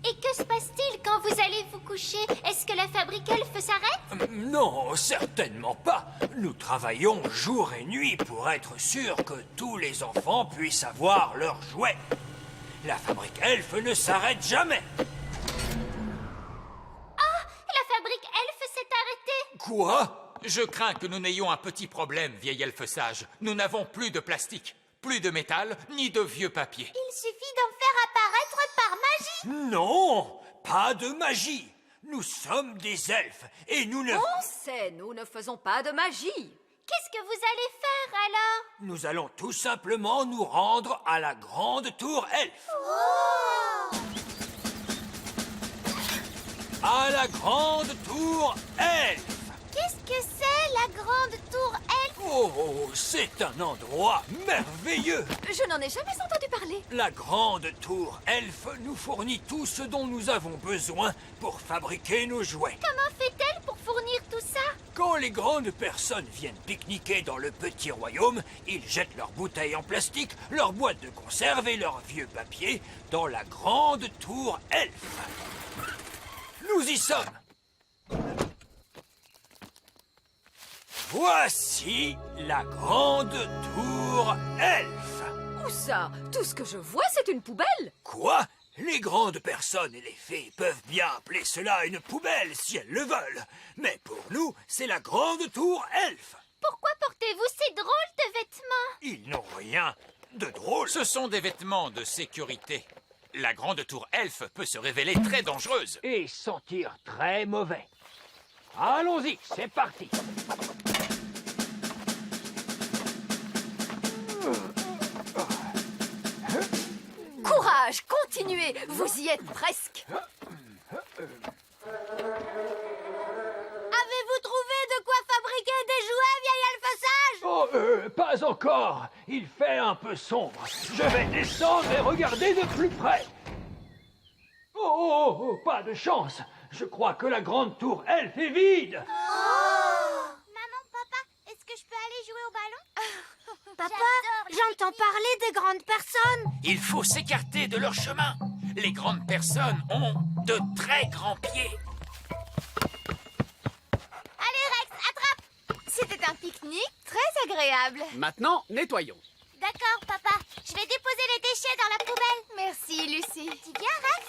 Et que se passe-t-il quand vous allez vous coucher? Est-ce que la fabrique Elf s'arrête? Non, certainement pas. Nous travaillons jour et nuit pour être sûrs que tous les enfants puissent avoir leurs jouets. La fabrique Elf ne s'arrête jamais. La fabrique Elf s'est arrêtée. Quoi? Je crains que nous n'ayons un petit problème, vieil elfe sage. Nous n'avons plus de plastique, plus de métal, ni de vieux papier. Il suffit d'en faire apparaître par magie. Non, pas de magie. Nous sommes des elfes et nous ne... On sait, nous ne faisons pas de magie. Qu'est-ce que vous allez faire alors? Nous allons tout simplement nous rendre à la grande tour Elf. À la grande tour Elf. Qu'est-ce que c'est la grande tour Elf? Oh, c'est un endroit merveilleux. Je n'en ai jamais entendu parler. La grande tour Elf nous fournit tout ce dont nous avons besoin pour fabriquer nos jouets. Comment fait-elle pour fournir tout ça? Quand les grandes personnes viennent pique-niquer dans le petit royaume, ils jettent leurs bouteilles en plastique, leurs boîtes de conserve et leurs vieux papiers dans la grande tour Elf. Nous y sommes. Voici la grande tour Elf. Où ça? Tout ce que je vois, c'est une poubelle. Quoi? Les grandes personnes et les fées peuvent bien appeler cela une poubelle si elles le veulent. Mais pour nous, c'est la grande tour Elf. Pourquoi portez-vous ces drôles de vêtements? Ils n'ont rien de drôle. Ce sont des vêtements de sécurité. La grande tour Elf peut se révéler très dangereuse. Et sentir très mauvais. Allons-y, c'est parti. Courage, continuez, vous y êtes presque. Avez-vous trouvé de quoi fabriquer des jouets, vieil elfe sage? Oh, pas encore. Il fait un peu sombre. Je vais descendre et regarder de plus près. Oh, pas de chance. Je crois que la grande tour Elf est vide. Maman, papa, est-ce que je peux aller jouer au ballon? Papa, j'entends parler des grandes personnes. Il faut s'écarter de leur chemin. Les grandes personnes ont de très grands pieds. Allez Rex, attrape! C'était un pique-nique très agréable. Maintenant, nettoyons. D'accord, papa. Je vais déposer les déchets dans la poubelle. Merci, Lucie. Tu viens, Rex?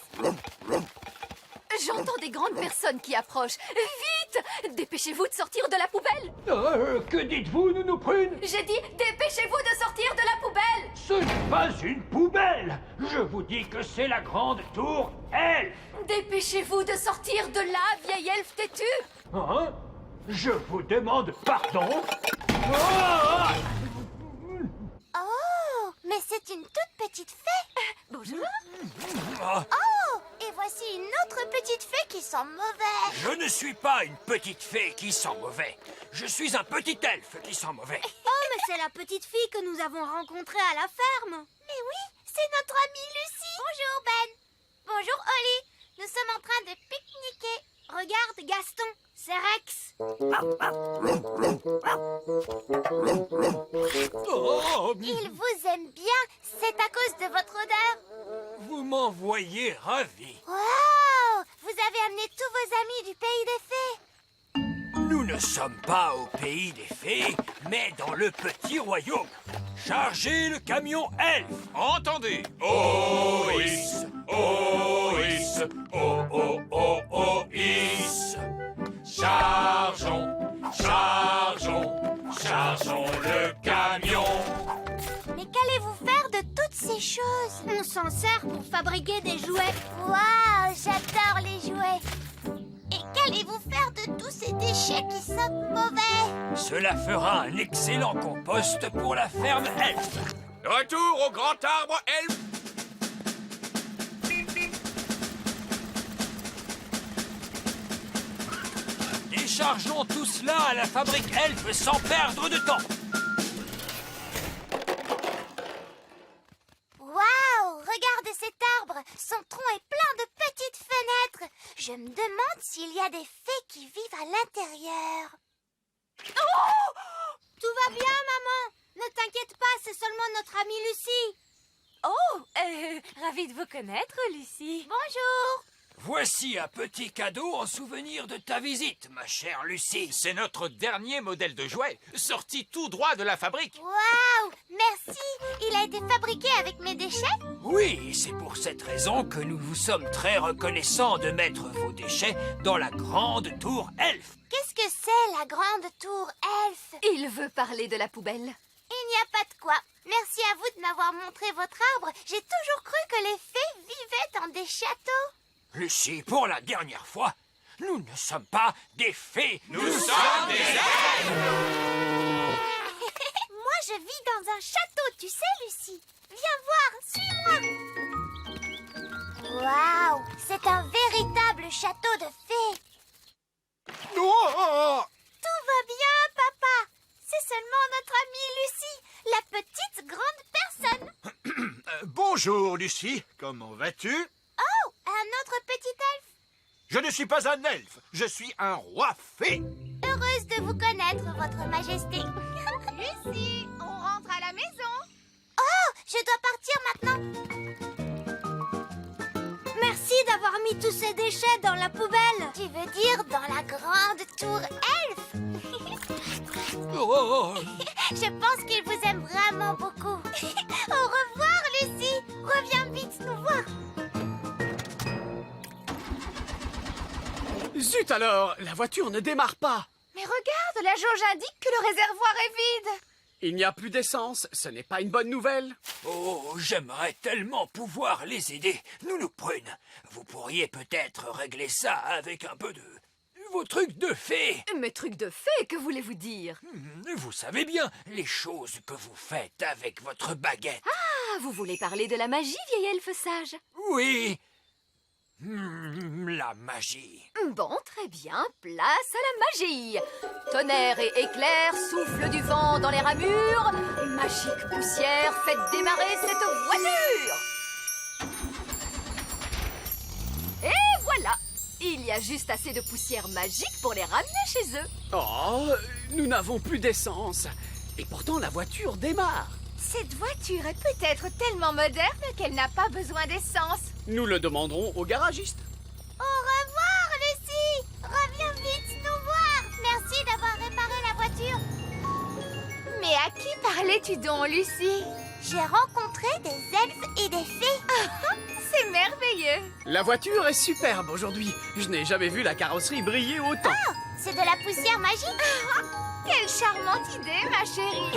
J'entends des grandes personnes qui approchent. Vite! Dépêchez-vous de sortir de la poubelle. Que dites-vous, Nounou Prune? J'ai dit, dépêchez-vous de sortir de la poubelle. Ce n'est pas une poubelle. Je vous dis que c'est la grande tour Elf. Dépêchez-vous de sortir de là, vieil elfe têtu. Hein? Je vous demande pardon. Oh, mais c'est une toute petite fée. Bonjour. Oh, et voici une autre petite fée qui sent mauvais. Je ne suis pas une petite fée qui sent mauvais. Je suis un petit elfe qui sent mauvais. Oh, mais c'est la petite fille que nous avons rencontrée à la ferme. Mais oui, c'est notre amie Lucie. Bonjour Ben. Bonjour Holly. Nous sommes en train de pique-niquer. Regarde Gaston, c'est Rex. Il vous aime bien, c'est à cause de votre odeur. Vous m'en voyez ravi. Wow, vous avez amené tous vos amis du pays des fées. Nous ne sommes pas au pays des fées, mais dans le petit royaume. Chargez le camion elfe. Entendez. Ois, Ois, oh, oh, oh, oh, Is. Chargeons, chargeons, chargeons le camion. Mais qu'allez-vous faire de toutes ces choses? On s'en sert pour fabriquer des jouets. Waouh, j'adore les jouets. Et qu'allez-vous faire de tous ces déchets qui sentent mauvais? Cela fera un excellent compost pour la ferme elfe. Retour au grand arbre elfe. Déchargeons tout cela à la fabrique elfe sans perdre de temps. Waouh, regardez cet arbre. Son tronc est plein de petites fenêtres. Je me demande s'il y a des fées qui vivent à l'intérieur. Oh! Tout va bien, maman. Ne t'inquiète pas, c'est seulement notre amie Lucie. Oh, ravie de vous connaître, Lucie. Bonjour. Voici un petit cadeau en souvenir de ta visite, ma chère Lucie. C'est notre dernier modèle de jouet, sorti tout droit de la fabrique. Waouh, merci. Il a été fabriqué avec mes déchets? Oui, et c'est pour cette raison que nous vous sommes très reconnaissants de mettre vos déchets dans la grande tour elfe. Qu'est-ce que c'est, la grande tour elfe? Il veut parler de la poubelle. Il n'y a pas de quoi. Merci à vous de m'avoir montré votre arbre. J'ai toujours cru que les fées vivaient dans des châteaux. Lucie, pour la dernière fois, nous ne sommes pas des fées. Nous sommes des elfes. Moi, je vis dans un château, tu sais, Lucie. Viens voir, suis-moi. Waouh, c'est un véritable château de fées. Oh, Tout va bien, papa. C'est seulement notre amie Lucie, la petite grande personne. bonjour, Lucie. Comment vas-tu? Oh, un autre petit elfe. Je ne suis pas un elfe, je suis un roi fée. Heureuse de vous connaître, votre majesté. Lucie, on rentre à la maison. Oh, je dois partir maintenant. Merci d'avoir mis tous ces déchets dans la poubelle. Tu veux dire dans la grande tour elfe? Oh, Je pense qu'il vous aime vraiment beaucoup. Au revoir, Lucie. Reviens vite nous voir. Zut alors, la voiture ne démarre pas. Mais regarde, la jauge indique que le réservoir est vide. Il n'y a plus d'essence, ce n'est pas une bonne nouvelle. oh, j'aimerais tellement pouvoir les aider. Nounou Prune, vous pourriez peut-être régler ça avec un peu de... vos trucs de fée. Mes trucs de fée, que voulez-vous dire? Vous savez bien les choses que vous faites avec votre baguette. Ah, vous voulez parler de la magie, vieil elfe sage? Oui. La magie. Bon, très bien, place à la magie. Tonnerre et éclair, souffle du vent dans les ramures. Magique poussière, faites démarrer cette voiture. Et voilà, il y a juste assez de poussière magique pour les ramener chez eux. Oh, nous n'avons plus d'essence. Et pourtant la voiture démarre. Cette voiture est peut-être tellement moderne qu'elle n'a pas besoin d'essence. Nous le demanderons au garagiste. Au revoir, Lucie. Reviens vite nous voir. Merci d'avoir réparé la voiture. Mais à qui parlais-tu donc, Lucie? J'ai rencontré des elfes et des fées. C'est merveilleux. La voiture est superbe aujourd'hui. Je n'ai jamais vu la carrosserie briller autant. Oh, c'est de la poussière magique. Quelle charmante idée, ma chérie.